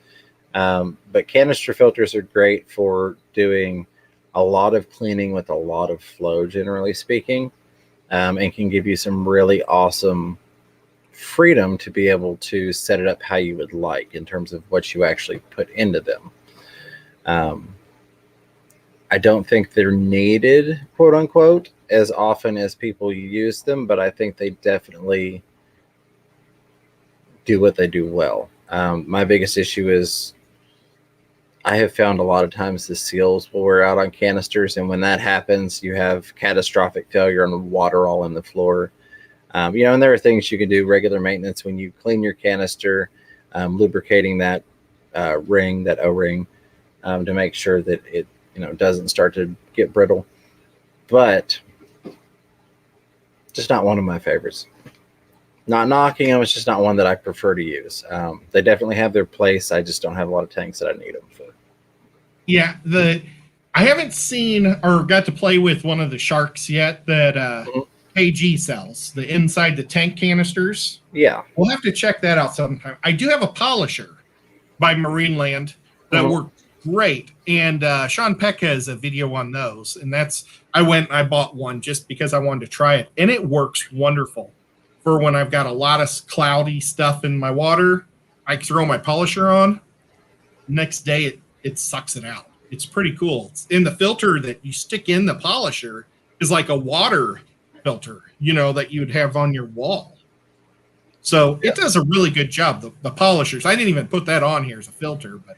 But canister filters are great for doing a lot of cleaning with a lot of flow, generally speaking, and can give you some really awesome freedom to be able to set it up how you would like in terms of what you actually put into them. I don't think they're needed, quote unquote, as often as people use them, but I think they definitely do what they do well. My biggest issue is I have found a lot of times the seals will wear out on canisters, and when that happens, you have catastrophic failure on the water all in the floor. And there are things you can do, regular maintenance when you clean your canister, lubricating that ring, that O-ring, to make sure that it doesn't start to get brittle. But just not one of my favorites. Not knocking them, it's just not one that I prefer to use. They definitely have their place. I just don't have a lot of tanks that I need them for. Yeah, I haven't seen or got to play with one of the sharks yet that KG sells, the inside the tank canisters. Yeah. We'll have to check that out sometime. I do have a polisher by Marineland that worked great, and Sean Peck has a video on those, and I went and I bought one just because I wanted to try it, and it works wonderful for when I've got a lot of cloudy stuff in my water. I throw my polisher on. Next day, it sucks it out. It's pretty cool. It's in the filter that you stick in the polisher is like a water filter, that you would have on your wall. So it does a really good job. The polishers. I didn't even put that on here as a filter, but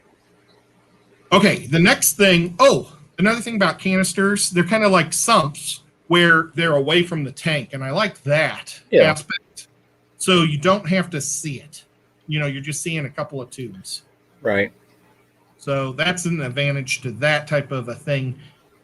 okay. The next thing. Oh, another thing about canisters, they're kind of like sumps where they're away from the tank, and I like that aspect. So you don't have to see it. You're just seeing a couple of tubes. Right. So that's an advantage to that type of a thing.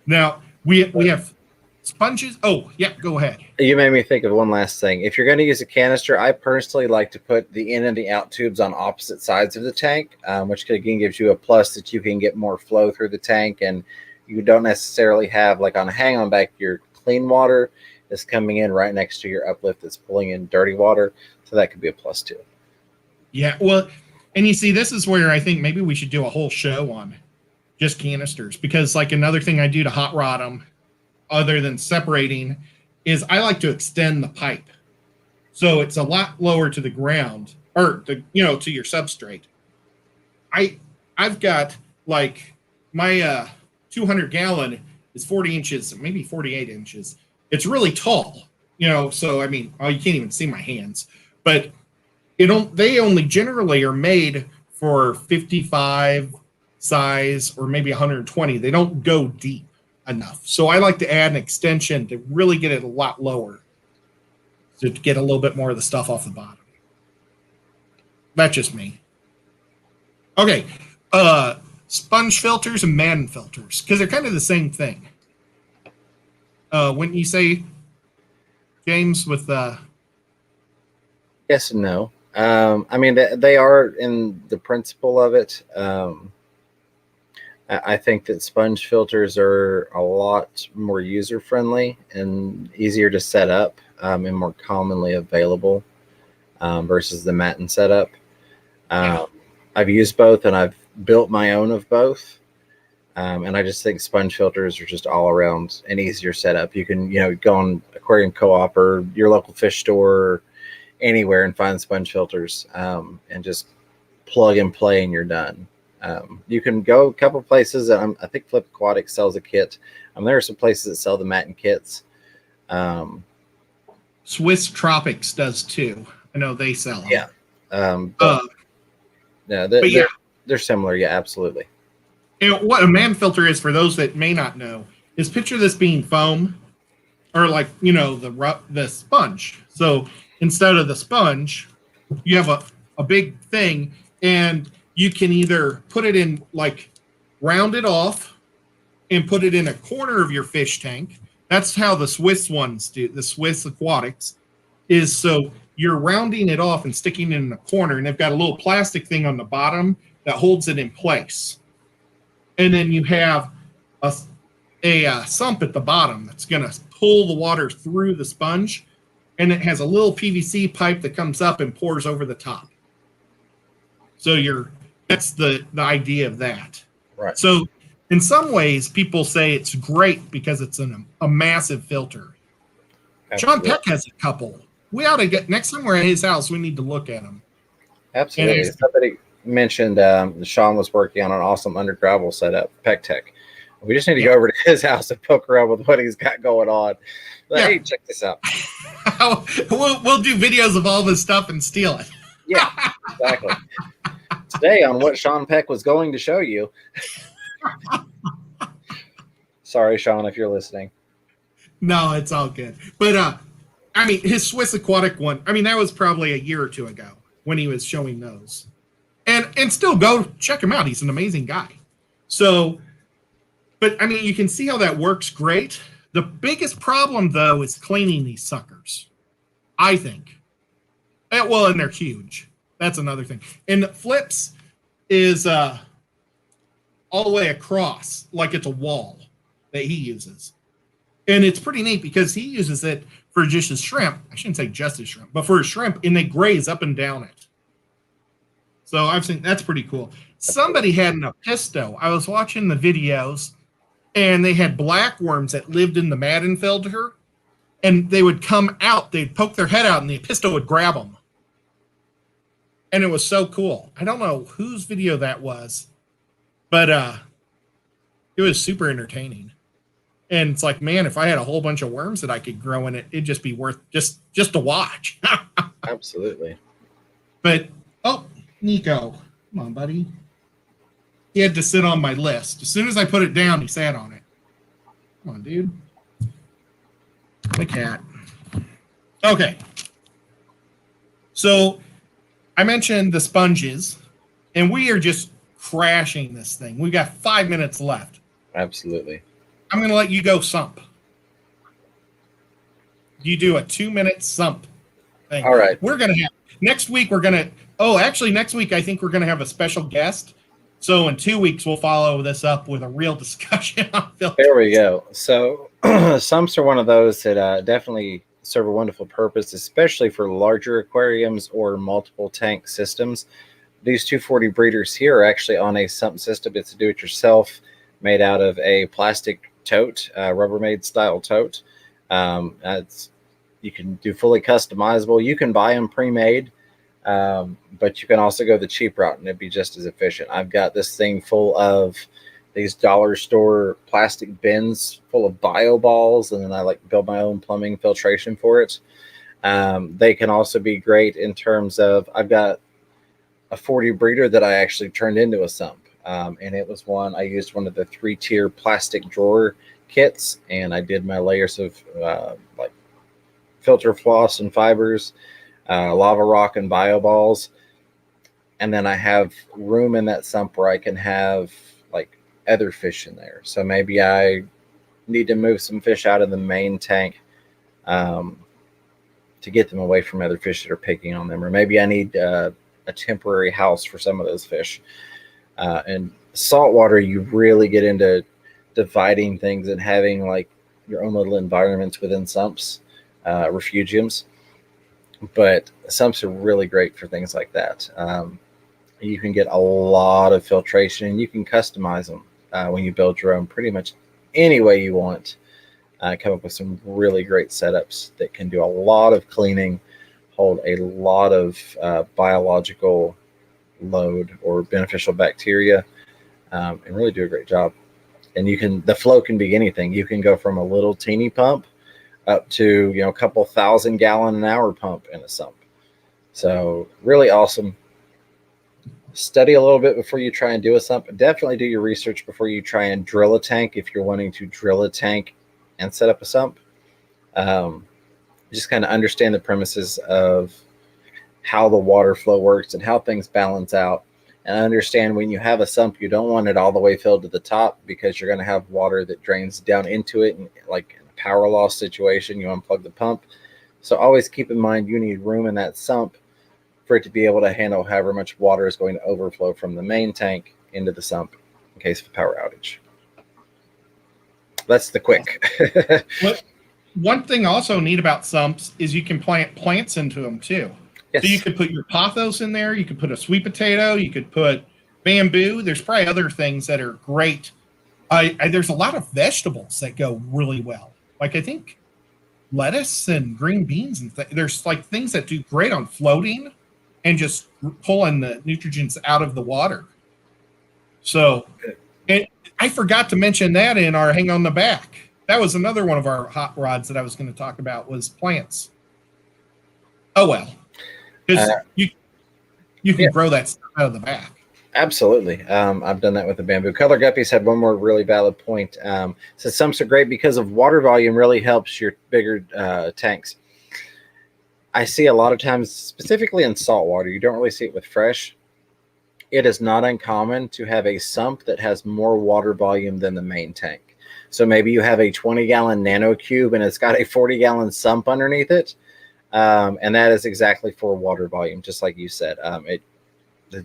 Now, we have sponges. Oh, yeah, go ahead. You made me think of one last thing. If you're going to use a canister, I personally like to put the in and the out tubes on opposite sides of the tank, which again gives you a plus that you can get more flow through the tank, and you don't necessarily have, like on a hang-on back, your clean water is coming in right next to your uplift that's pulling in dirty water. So that could be a plus too. Yeah, well, and you see, this is where I think maybe we should do a whole show on just canisters, because like another thing I do to hot rod them, other than separating, is I like to extend the pipe. So it's a lot lower to the ground, or to your substrate. I've got like my 200 gallon is 40 inches, maybe 48 inches. It's really tall, so I mean, you can't even see my hands, but they only generally are made for 55 size or maybe 120. They don't go deep enough. So I like to add an extension to really get it a lot lower, to get a little bit more of the stuff off the bottom. That's just me. Okay. Sponge filters and matten filters, because they're kind of the same thing. Wouldn't you say, James, with yes and no. I mean, they are in the principle of it. I think that sponge filters are a lot more user-friendly and easier to set up, and more commonly available versus the matten setup. I've used both, and I've built my own of both. And I just think sponge filters are just all around an easier setup. You can, go on Aquarium Co-op or your local fish store, or anywhere, and find sponge filters, and just plug and play, and you're done. You can go a couple places. I think Flip Aquatics sells a kit. There are some places that sell the matten kits. Swiss Tropics does too. I know they sell them. Yeah. But yeah, they're similar. Yeah, absolutely. What a matten filter is, for those that may not know, is picture this being foam, or like, the sponge. So instead of the sponge, you have a big thing, and you can either put it in, like, round it off and put it in a corner of your fish tank. That's how the Swiss ones do, the Swiss aquatics, is so you're rounding it off and sticking it in a corner, and they've got a little plastic thing on the bottom that holds it in place. And then you have a sump at the bottom that's going to pull the water through the sponge, and it has a little PVC pipe that comes up and pours over the top. So that's the idea of that. Right. So in some ways, people say it's great because it's a massive filter. Absolutely. Sean Peck has a couple. We ought to get, next time we're at his house, we need to look at them. Absolutely. Somebody mentioned Sean was working on an awesome Undergravel setup, Peck Tech. We just need to go over to his house and poke around with what he's got going on. Hey, check this out. We'll do videos of all this stuff and steal it. Yeah, exactly. Today on what Sean Peck was going to show you. Sorry, Sean, if you're listening. No, it's all good. But his Swiss aquatic one, that was probably a year or two ago when he was showing those. And still go check him out. He's an amazing guy. So, but you can see how that works great. The biggest problem, though, is cleaning these suckers, I think. And they're huge. That's another thing. And flips is all the way across, like it's a wall that he uses. And it's pretty neat because he uses it for just his shrimp. I shouldn't say just his shrimp, but for his shrimp, and they graze up and down it. So I've seen that's pretty cool. Somebody had an Episto. I was watching the videos, and they had black worms that lived in the matten filter, and they would come out. They'd poke their head out, and the Episto would grab them. And it was so cool. I don't know whose video that was, but it was super entertaining. And it's like, man, if I had a whole bunch of worms that I could grow in it, it'd just be worth just to watch. Absolutely. But, Nico, come on, buddy. He had to sit on my list. As soon as I put it down, he sat on it. Come on, dude. The cat. Okay. So I mentioned the sponges, and we are just crashing this thing. We got 5 minutes left. Absolutely. I'm going to let you go sump. You do a 2-minute sump thing. All right. We're going to have, next week next week I think we're going to have a special guest. So in 2 weeks, we'll follow this up with a real discussion on filters. There we go. So sumps are one of those that definitely serve a wonderful purpose, especially for larger aquariums or multiple tank systems. These 240 breeders here are actually on a sump system. It's a do-it-yourself, made out of a plastic tote, Rubbermaid style tote. You can do fully customizable. You can buy them pre-made, but you can also go the cheap route and it'd be just as efficient. I've got this thing full of these dollar store plastic bins full of bio balls, and then I build my own plumbing filtration for it. They can also be great in terms of, I've got a 40 breeder that I actually turned into a sump. And it was I used one of the 3-tier plastic drawer kits, and I did my layers of filter floss and fibers, lava rock and bio balls. And then I have room in that sump where I can have other fish in there. So maybe I need to move some fish out of the main tank to get them away from other fish that are picking on them. Or maybe I need a temporary house for some of those fish. And saltwater, you really get into dividing things and having your own little environments within sumps, refugiums. But sumps are really great for things like that. You can get a lot of filtration. You can customize them when you build your own pretty much any way you want. Come up with some really great setups that can do a lot of cleaning, hold a lot of biological load or beneficial bacteria, and really do a great job. And the flow can be anything. You can go from a little teeny pump up to a couple 1,000 gallon an hour pump in a sump. So really awesome. Study a little bit before you try and do a sump. Definitely do your research before you try and drill a tank if you're wanting to drill a tank and set up a sump. Just kind of understand the premises of how the water flow works and how things balance out. And understand when you have a sump, you don't want it all the way filled to the top because you're going to have water that drains down into it. And like in a power loss situation, you unplug the pump. So always keep in mind you need room in that sump for it to be able to handle however much water is going to overflow from the main tank into the sump in case of a power outage. That's the quick. One thing also neat about sumps is you can plant plants into them too. Yes. So you could put your pothos in there. You could put a sweet potato. You could put bamboo. There's probably other things that are great. There's a lot of vegetables that go really well. Like I think lettuce and green beans and there's like things that do great on floating and just pulling the nutrients out of the water. So, and I forgot to mention that in our hang on the back. That was another one of our hot rods that I was going to talk about was plants. Oh well, because you can grow that stuff out of the back. Absolutely. I've done that with the bamboo. Color Guppies had one more really valid point. So sumps are great because of water volume really helps your bigger tanks. I see a lot of times, specifically in salt water, you don't really see it with fresh. It is not uncommon to have a sump that has more water volume than the main tank. So maybe you have a 20-gallon nano cube and it's got a 40-gallon sump underneath it. And that is exactly for water volume, just like you said. It's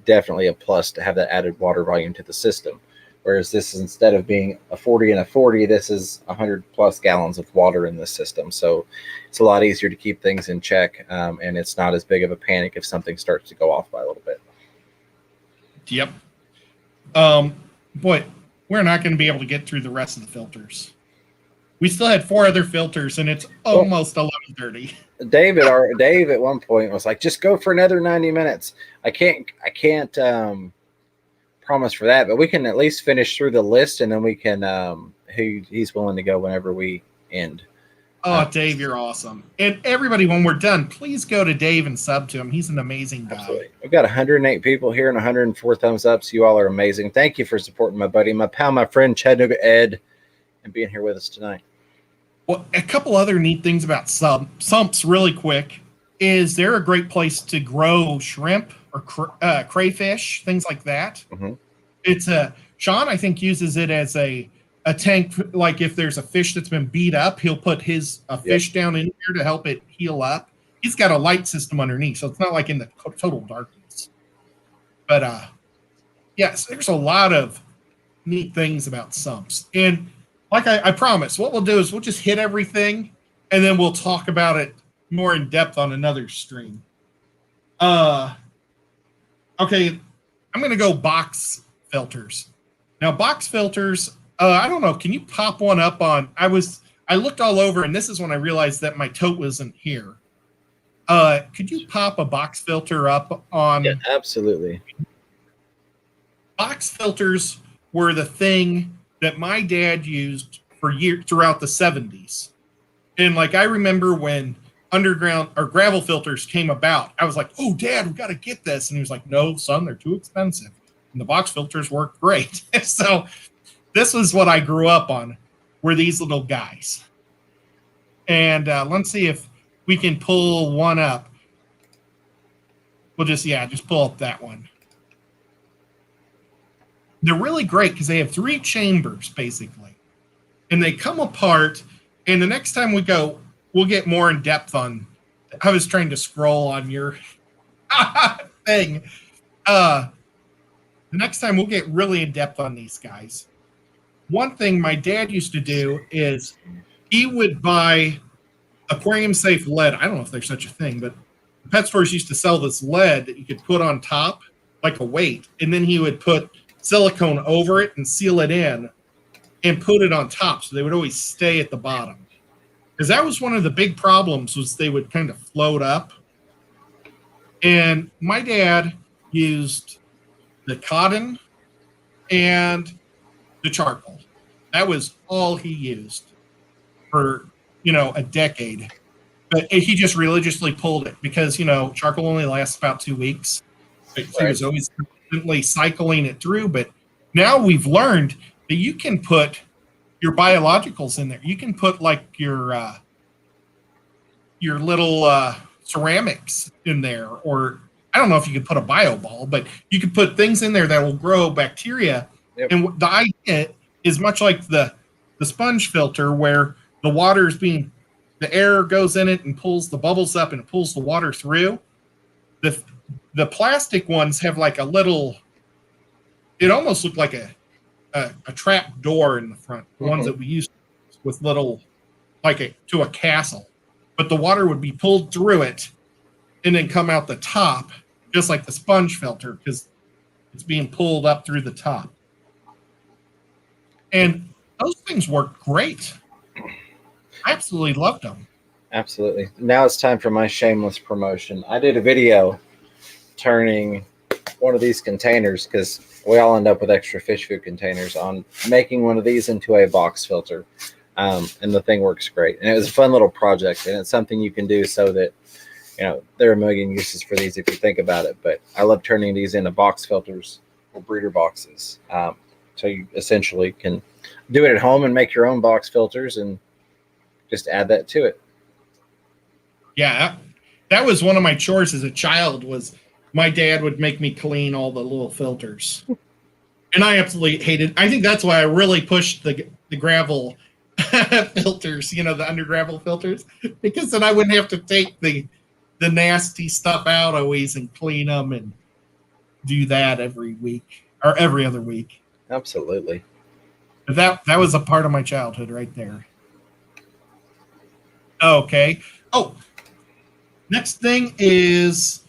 definitely a plus to have that added water volume to the system. Whereas this is, instead of being a 40 and a 40, this is 100 plus gallons of water in this system. So it's a lot easier to keep things in check, and it's not as big of a panic if something starts to go off by a little bit. Yep. Boy, we're not going to be able to get through the rest of the filters. We still had 4 other filters, and it's almost 11:30. Dave at one point was like, "Just go for another 90 minutes." I can't promise for that, but we can at least finish through the list, and then we can. He's willing to go whenever we end. Oh, Dave, you're awesome. And everybody, when we're done, please go to Dave and sub to him. He's an amazing guy. Absolutely. We've got 108 people here and 104 thumbs up. So you all are amazing. Thank you for supporting my buddy, my pal, my friend, Chattanooga Ed, and being here with us tonight. Well, a couple other neat things about sumps really quick is they're a great place to grow shrimp or crayfish, things like that. Mm-hmm. It's Sean, I think, uses it as a tank. Like if there's a fish that's been beat up, he'll put a fish down in here to help it heal up. He's got a light system underneath, so it's not like in the total darkness. But yes, there's a lot of neat things about sumps. And like I promise, what we'll do is we'll just hit everything, and then we'll talk about it more in depth on another stream. Okay, I'm going to go box filters. Now, box filters, I don't know. Can you pop one up on? I looked all over, and this is when I realized that my tote wasn't here. Could you pop a box filter up on? Yeah, absolutely. Box filters were the thing that my dad used for years throughout the 70s. And like I remember when underground or gravel filters came about, I was like, "Oh, Dad, we got to get this." And he was like, "No, son, they're too expensive." And the box filters work great. So this was what I grew up on, were these little guys. And let's see if we can pull one up. We'll just pull up that one. They're really great because they have 3 chambers, basically. And they come apart, and the next time we go, we'll get more in depth on. I was trying to scroll on your thing. The next time we'll get really in depth on these guys. One thing my dad used to do is he would buy aquarium safe lead. I don't know if there's such a thing, but pet stores used to sell this lead that you could put on top like a weight, and then he would put silicone over it and seal it in and put it on top, so they would always stay at the bottom. Because that was one of the big problems, was they would kind of float up. And my dad used the cotton and the charcoal. That was all he used for, a decade. But he just religiously pulled it because, charcoal only lasts about 2 weeks. But he was always constantly cycling it through. But now we've learned that you can put your biologicals in there. You can put like your little ceramics in there, or I don't know if you could put a bio ball, but you could put things in there that will grow bacteria. Yep. And the idea is much like the sponge filter, where the air goes in it and pulls the bubbles up and it pulls the water through. The plastic ones have like a little, it almost looked like a trap door in the front, the ones that we used with little, to a castle. But the water would be pulled through it and then come out the top, just like the sponge filter, because it's being pulled up through the top. And those things work great. I absolutely loved them. Absolutely. Now it's time for my shameless promotion. I did a video turning one of these containers, because we all end up with extra fish food containers, on making one of these into a box filter. And the thing works great. And it was a fun little project, and it's something you can do so that, there are a million uses for these if you think about it. But I love turning these into box filters or breeder boxes. So you essentially can do it at home and make your own box filters and just add that to it. Yeah, that was one of my chores as a child. Was my dad would make me clean all the little filters, and I absolutely hated. I think that's why I really pushed the gravel filters, the Undergravel filters, because then I wouldn't have to take the nasty stuff out always and clean them and do that every week or every other week. Absolutely. But that was a part of my childhood right there. Okay. Oh, next thing is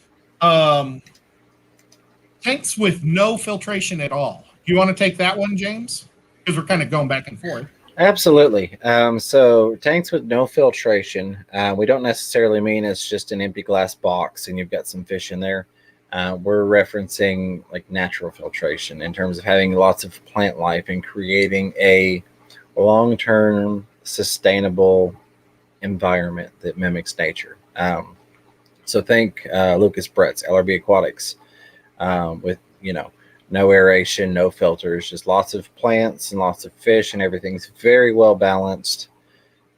tanks with no filtration at all. Do you want to take that one, James? Because we're kind of going back and forth. Absolutely. So tanks with no filtration, we don't necessarily mean it's just an empty glass box and you've got some fish in there. We're referencing like natural filtration in terms of having lots of plant life and creating a long-term sustainable environment that mimics nature. So think Lucas Brett's LRB Aquatics, with, no aeration, no filters, just lots of plants and lots of fish, and everything's very well balanced.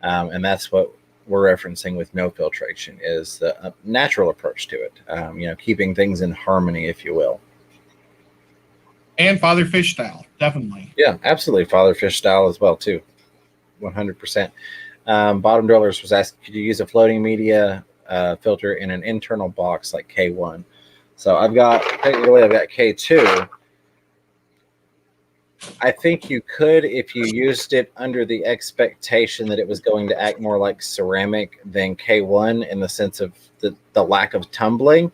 And that's what we're referencing with no filtration, is the natural approach to it. Keeping things in harmony, if you will. And father fish style, definitely. Yeah, absolutely. Father fish style as well, too. 100%. Bottom Dwellers was asked, could you use a floating media filter in an internal box like K1? So I've got K2. I think you could if you used it under the expectation that it was going to act more like ceramic than K1 in the sense of the lack of tumbling.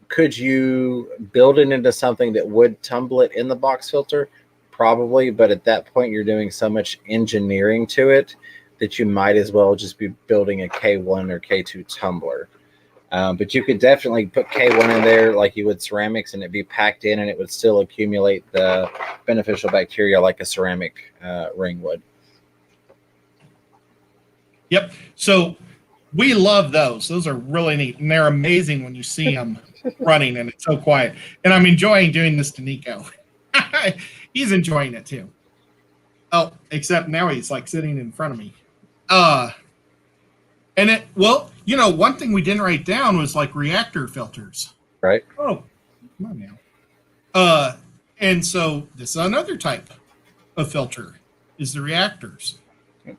Could you build it into something that would tumble it in the box filter? Probably, but at that point you're doing so much engineering to it that you might as well just be building a K1 or K2 tumbler. But you could definitely put K1 in there like you would ceramics, and it'd be packed in, and it would still accumulate the beneficial bacteria like a ceramic ring would. Yep. So we love those. Those are really neat, and they're amazing when you see them running, and it's so quiet. And I'm enjoying doing this to Nico. He's enjoying it too. Oh, except now he's like sitting in front of me. And one thing we didn't write down was like reactor filters. Right. Oh, come on now. And so this is another type of filter, is the reactors,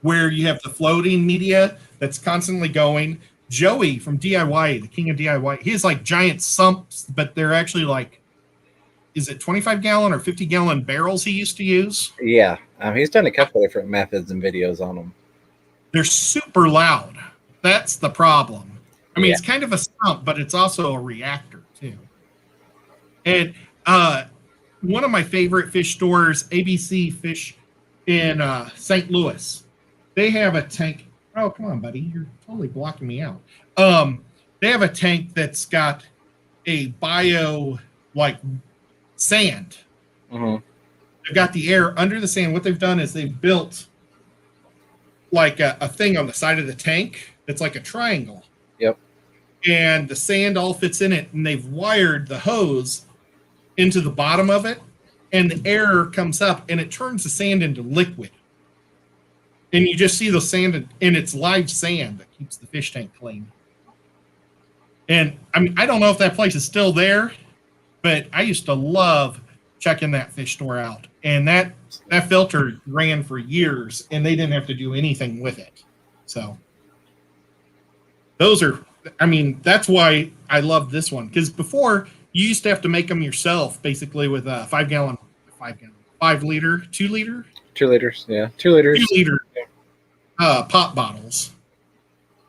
where you have the floating media that's constantly going. Joey from DIY, the king of DIY, he has like giant sumps, but they're actually like, is it 25-gallon or 50-gallon barrels he used to use? Yeah. He's done a couple different methods and videos on them. They're super loud. That's the problem. I mean, It's kind of a sump, but it's also a reactor too. And one of my favorite fish stores, ABC Fish in St. Louis, they have a tank. Oh, come on, buddy. You're totally blocking me out. They have a tank that's got a bio, like, sand. Mm-hmm. They've got the air under the sand. What they've done is they've built like a thing on the side of the tank that's like a triangle. Yep. And the sand all fits in it, and they've wired the hose into the bottom of it, and the air comes up, and it turns the sand into liquid. And you just see the sand, and it's live sand that keeps the fish tank clean. And I mean, I don't know if that place is still there, but I used to love checking that fish store out. And that filter ran for years, and they didn't have to do anything with it. So those are, I mean, that's why I love this one. Because before, you used to have to make them yourself, basically with a 5 liter, 2 liter? 2 liters, yeah. 2 liters. 2 liter pop bottles.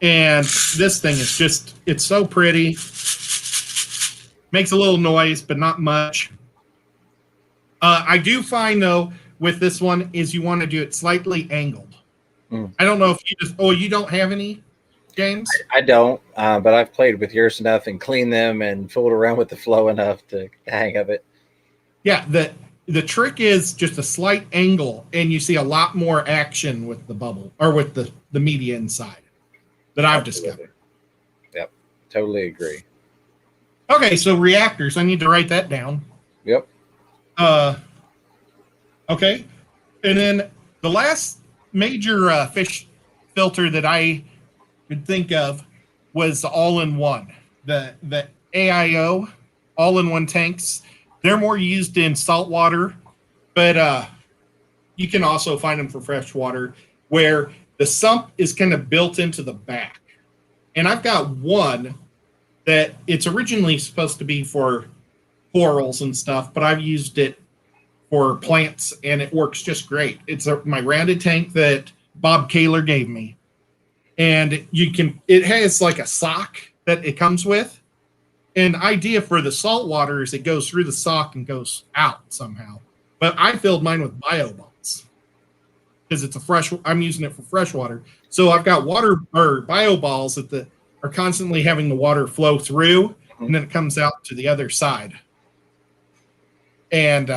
And this thing is just, it's so pretty. Makes a little noise, but not much. I do find, though, with this one, is you want to do it slightly angled. I don't know if you just, you don't have any, James? I don't, but I've played with yours enough and cleaned them and fooled around with the flow enough to hang of it. Yeah, the trick is just a slight angle, and you see a lot more action with the bubble, or with the media inside that I've discovered. Yep, totally agree. Okay, so reactors, I need to write that down. Yep. Okay, and then the last major fish filter that I could think of was the all-in-one. The AIO all-in-one tanks. They're more used in saltwater, but you can also find them for freshwater, where the sump is kind of built into the back. And I've got one that it's originally supposed to be for corals and stuff, but I've used it for plants, and it works just great. It's my rounded tank that Bob Kaler gave me. And it has like a sock that it comes with. And the idea for the salt water is it goes through the sock and goes out somehow. But I filled mine with bio balls because I'm using it for fresh water. So I've got water or bio balls that are constantly having the water flow through, and then it comes out to the other side. And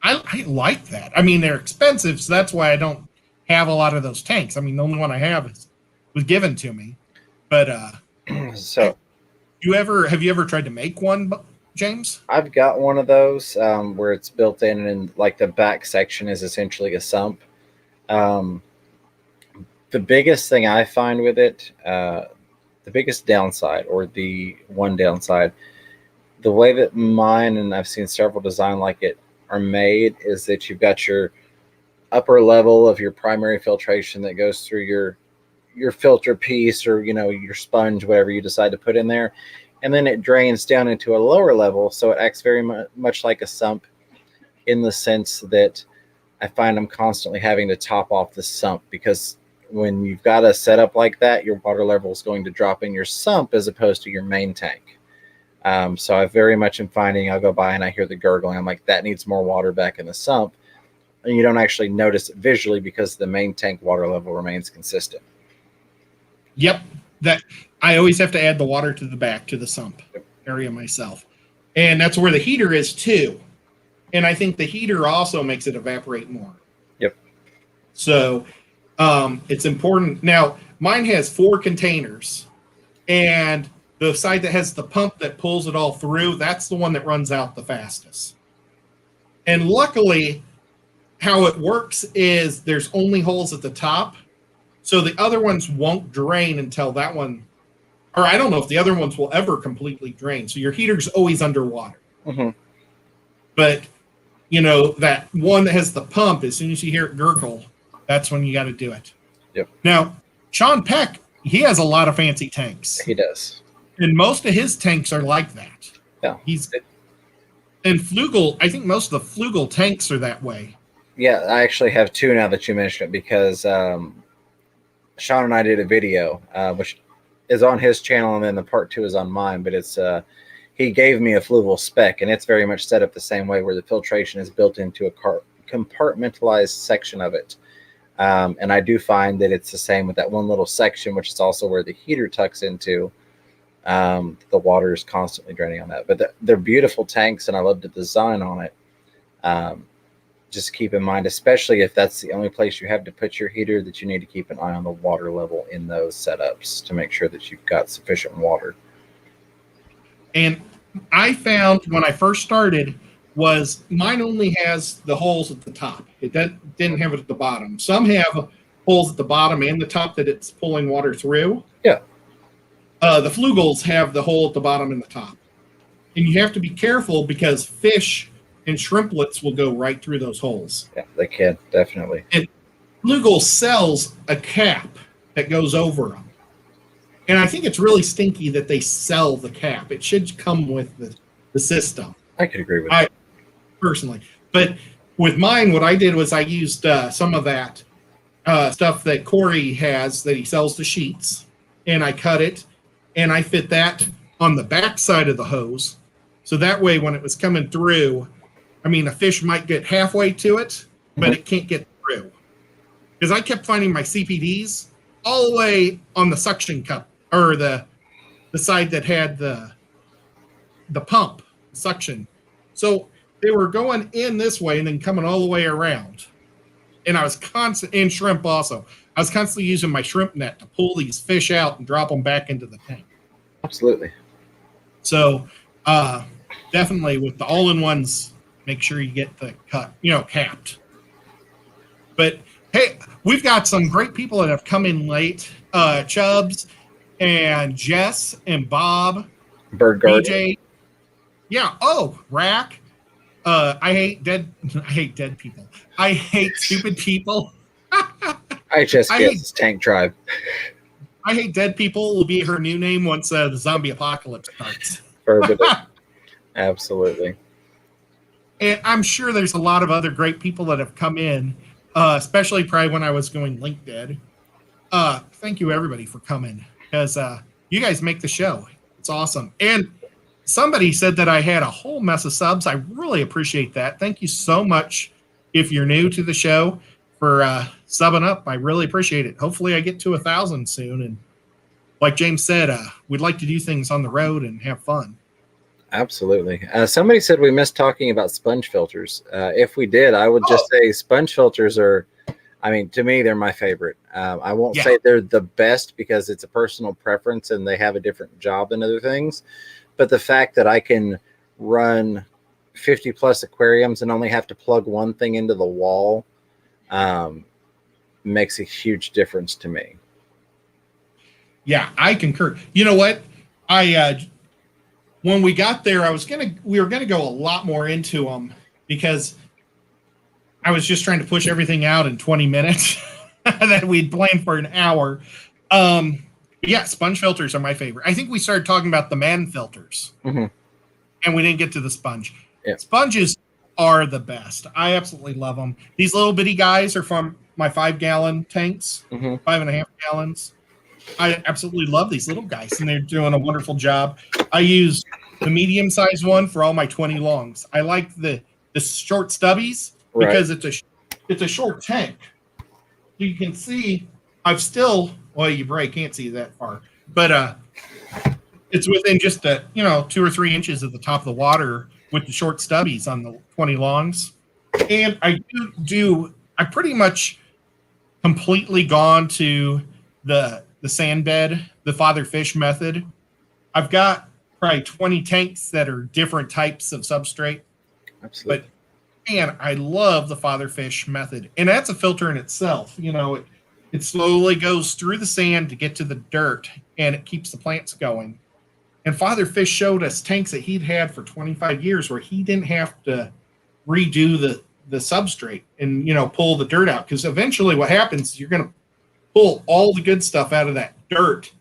I like that. I mean, they're expensive, so that's why I don't have a lot of those tanks. I mean, the only one I have was given to me. But so have you ever tried to make one, James? I've got one of those where it's built in, and like the back section is essentially a sump. The biggest thing I find with it, the biggest downside, or the one downside, the way that mine, and I've seen several design like it, are made is that you've got your upper level of your primary filtration that goes through your filter piece, or your sponge, whatever you decide to put in there, and then it drains down into a lower level, so it acts very much like a sump, in the sense that I find I'm constantly having to top off the sump, because when you've got a setup like that, your water level is going to drop in your sump as opposed to your main tank. So I very much am finding I'll go by and I hear the gurgling. I'm like, that needs more water back in the sump. And you don't actually notice it visually because the main tank water level remains consistent. Yep. That I always have to add the water to the back, to the sump area myself. And that's where the heater is too. And I think the heater also makes it evaporate more. Yep. So it's important. Now, mine has 4 containers, and the side that has the pump that pulls it all through, that's the one that runs out the fastest. And luckily, how it works is there's only holes at the top, so the other ones won't drain until that one, or I don't know if the other ones will ever completely drain. So your heater's always underwater. Mm-hmm. But, that one that has the pump, as soon as you hear it gurgle, that's when you got to do it. Yep. Now, Sean Peck, he has a lot of fancy tanks. He does. And most of his tanks are like that. Yeah. And Flugel, I think most of the Flugel tanks are that way. Yeah, I actually have 2 now that you mentioned it, because Sean and I did a video, which is on his channel, and then the part 2 is on mine, but it's he gave me a Flugel spec, and it's very much set up the same way, where the filtration is built into a compartmentalized section of it. And I do find that it's the same with that one little section, which is also where the heater tucks into. The water is constantly draining on that, but they're beautiful tanks, and I love the design on it. just keep in mind, especially if that's the only place you have to put your heater, that you need to keep an eye on the water level in those setups to make sure that you've got sufficient water. And I found when I first started was mine only has the holes at the top. It didn't have it at the bottom. Some have holes at the bottom and the top that it's pulling water through. Yeah. The flugels have the hole at the bottom and the top. And you have to be careful because fish and shrimplets will go right through those holes. Yeah, they can, definitely. And Flugel sells a cap that goes over them. And I think it's really stinky that they sell the cap. It should come with the system. I could agree with that. Personally. But with mine, what I did was I used some of that stuff that Corey has that he sells the sheets. And I cut it. And I fit that on the back side of the hose. So that way, when it was coming through, I mean, a fish might get halfway to it, but it can't get through. Because I kept finding my CPDs all the way on the suction cup, or the side that had the pump, suction. So they were going in this way and then coming all the way around. And I was and shrimp also. I was constantly using my shrimp net to pull these fish out and drop them back into the tank. Absolutely. So definitely with the all-in-ones, make sure you get the capped. But hey, we've got some great people that have come in late. Chubbs and Jess and Bob. Bird Guard. BJ. Yeah. Oh, Rack. I hate dead people. I hate stupid people. IHSGS Tank Tribe. I hate dead people will be her new name once the zombie apocalypse starts. Absolutely. And I'm sure there's a lot of other great people that have come in, especially probably when I was going Link Dead. Thank you, everybody, for coming, because you guys make the show. It's awesome. And somebody said that I had a whole mess of subs. I really appreciate that. Thank you so much if you're new to the show for subbing up. I really appreciate it. Hopefully I get to 1,000 soon. And like James said, we'd like to do things on the road and have fun. Absolutely. Somebody said we missed talking about sponge filters. If we did, I would just say sponge filters are, I mean, to me, they're my favorite. I won't say they're the best because it's a personal preference and they have a different job than other things. But the fact that I can run 50 plus aquariums and only have to plug one thing into the wall makes a huge difference to me. Yeah, I concur. You know what? When we got there, we were gonna go a lot more into them because I was just trying to push everything out in 20 minutes that we'd planned for an hour. Yeah, sponge filters are my favorite. I think we started talking about the matten filters, and we didn't get to the sponge. Yeah. Sponges are the best. I absolutely love them. These little bitty guys are from my 5-gallon tanks, 5.5 gallons. I absolutely love these little guys, and they're doing a wonderful job. I use the medium-sized one for all my 20 longs. I like the short stubbies because it's a short tank. You can see I've still, well, you probably can't see that far, but it's within just 2 or 3 inches of the top of the water with the short stubbies on the 20 longs. And I I pretty much completely gone to the sand bed, the father fish method. I've got probably 20 tanks that are different types of substrate. Absolutely. But man, I love the father fish method. And that's a filter in itself. It slowly goes through the sand to get to the dirt, and it keeps the plants going. And Father Fish showed us tanks that he'd had for 25 years where he didn't have to redo the substrate and, pull the dirt out. Because eventually what happens is you're going to pull all the good stuff out of that dirt,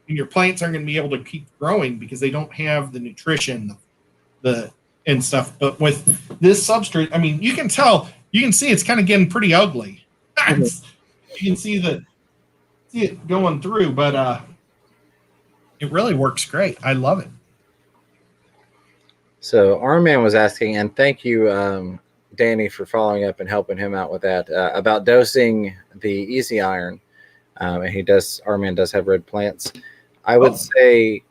and your plants aren't going to be able to keep growing because they don't have the nutrition and stuff. But with this substrate, I mean, you can see it's kind of getting pretty ugly. You can see it going through, but it really works great. I love it. So our man was asking, and thank you, Danny, for following up and helping him out with that, about dosing the easy iron. And our man does have red plants. I would say,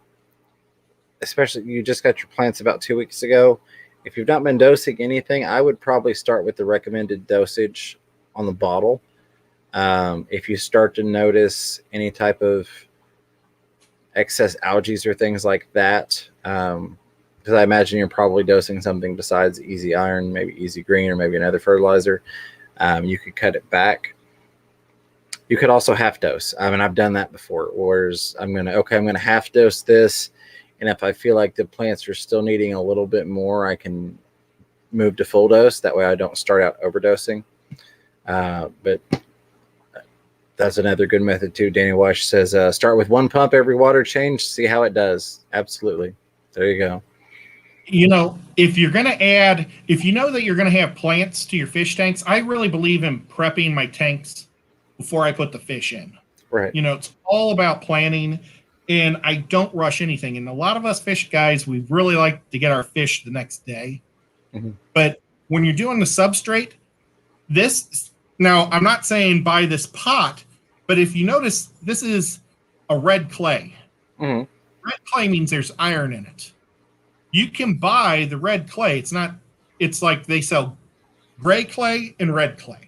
especially you just got your plants about 2 weeks ago, if you've not been dosing anything, I would probably start with the recommended dosage on the bottle. If you start to notice any type of excess algae or things like that, because I imagine you're probably dosing something besides Easy Iron, maybe Easy Green, or maybe another fertilizer, you could cut it back. You could also half dose. I mean, I've done that before. Whereas I'm gonna half dose this, and if I feel like the plants are still needing a little bit more, I can move to full dose. That way, I don't start out overdosing. But that's another good method too. Danny Wash says, start with one pump every water change, see how it does. Absolutely. There you go. You know, if you're going to add, if you know that you're going to have plants to your fish tanks, I really believe in prepping my tanks before I put the fish in. Right. You know, it's all about planning, and I don't rush anything. And a lot of us fish guys, we really like to get our fish the next day. Mm-hmm. But when you're doing the substrate, now I'm not saying buy this pot, but if you notice, this is a red clay. Mm-hmm. Red clay means there's iron in it. You can buy the red clay. It's like they sell gray clay and red clay.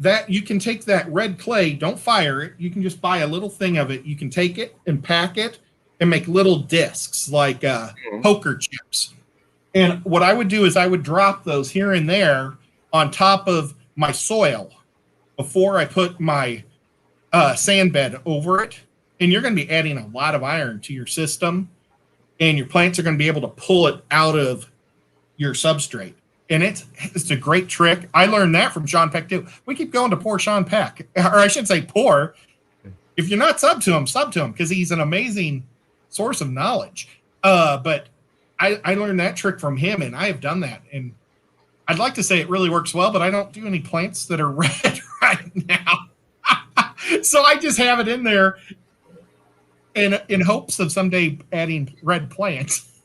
That you can take that red clay, don't fire it. You can just buy a little thing of it. You can take it and pack it and make little discs like poker chips. And what I would do is I would drop those here and there on top of my soil before I put my sand bed over it. And you're going to be adding a lot of iron to your system, and your plants are going to be able to pull it out of your substrate. And it's a great trick. I learned that from Sean Peck too. We keep going to poor Sean Peck, or I should say poor. If you're not sub to him because he's an amazing source of knowledge. But I learned that trick from him, and I have done that. And I'd like to say it really works well, but I don't do any plants that are red right now. So I just have it in there in hopes of someday adding red plants.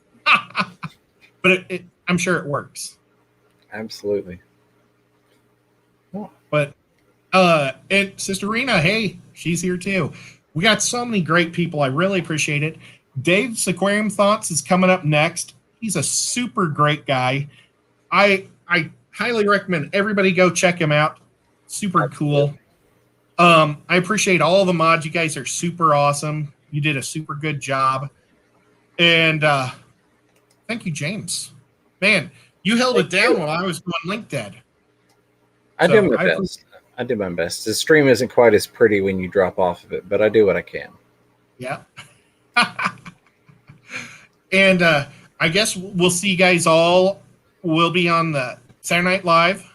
But I'm sure it works. Absolutely. But and Sister Rena, hey, she's here too. We got so many great people. I really appreciate it. Dave's Aquarium Thoughts is coming up next. He's a super great guy. I highly recommend everybody go check him out. Super cool. I appreciate all the mods. You guys are super awesome. You did a super good job. And thank you, James. Man, you held it down while I was going link dead. I do my best. I do my best. The stream isn't quite as pretty when you drop off of it, but I do what I can. Yeah. And I guess we'll see you guys all. We'll be on the Saturday Night Live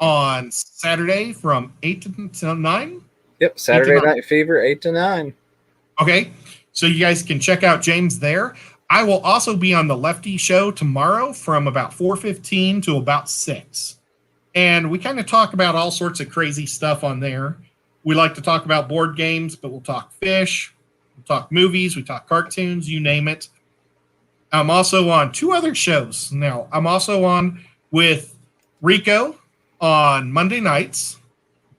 on Saturday from 8 to 9. Yep, Saturday Night Fever, 8 to 9. Okay, so you guys can check out James there. I will also be on the Lefty Show tomorrow from about 4:15 to about 6. And we kind of talk about all sorts of crazy stuff on there. We like to talk about board games, but we'll talk fish, we'll talk movies, we talk cartoons, you name it. I'm also on 2 other shows. Now, I'm also on with Rico on Monday nights,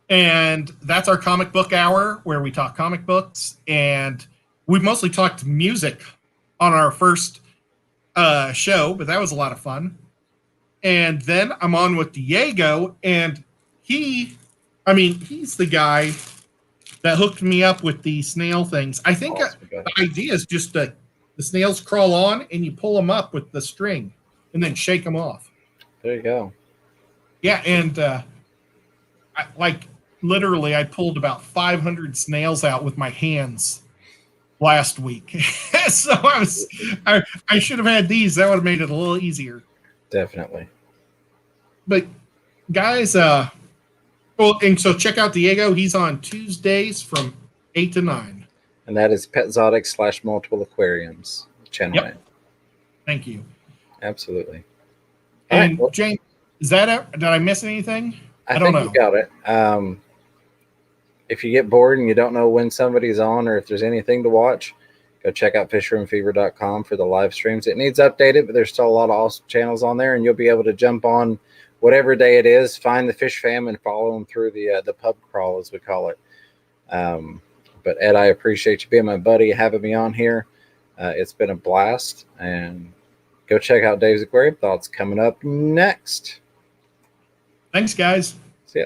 and that's our comic book hour where we talk comic books, and we mostly talked music on our first show, but that was a lot of fun. And then I'm on with Diego, and he's the guy that hooked me up with the snail things. I think the idea is just the snails crawl on, and you pull them up with the string, and then shake them off. There you go. Yeah, and literally, I pulled about 500 snails out with my hands last week. So I should have had these. That would have made it a little easier. Definitely. But guys, and so check out Diego. He's on Tuesdays from 8 to 9. And that is Petzotic / Multiple Aquariums channel name. Thank you. Absolutely. And James, is that it? Did I miss anything? I don't know. You got it. If you get bored and you don't know when somebody's on or if there's anything to watch, go check out fishroomfever.com for the live streams. It needs updated, but there's still a lot of awesome channels on there, and you'll be able to jump on whatever day it is, find the fish fam, and follow them through the pub crawl, as we call it. But Ed, I appreciate you being my buddy, having me on here. It's been a blast, and Go check out Dave's Aquarium. Thoughts coming up next. Thanks, guys. See ya.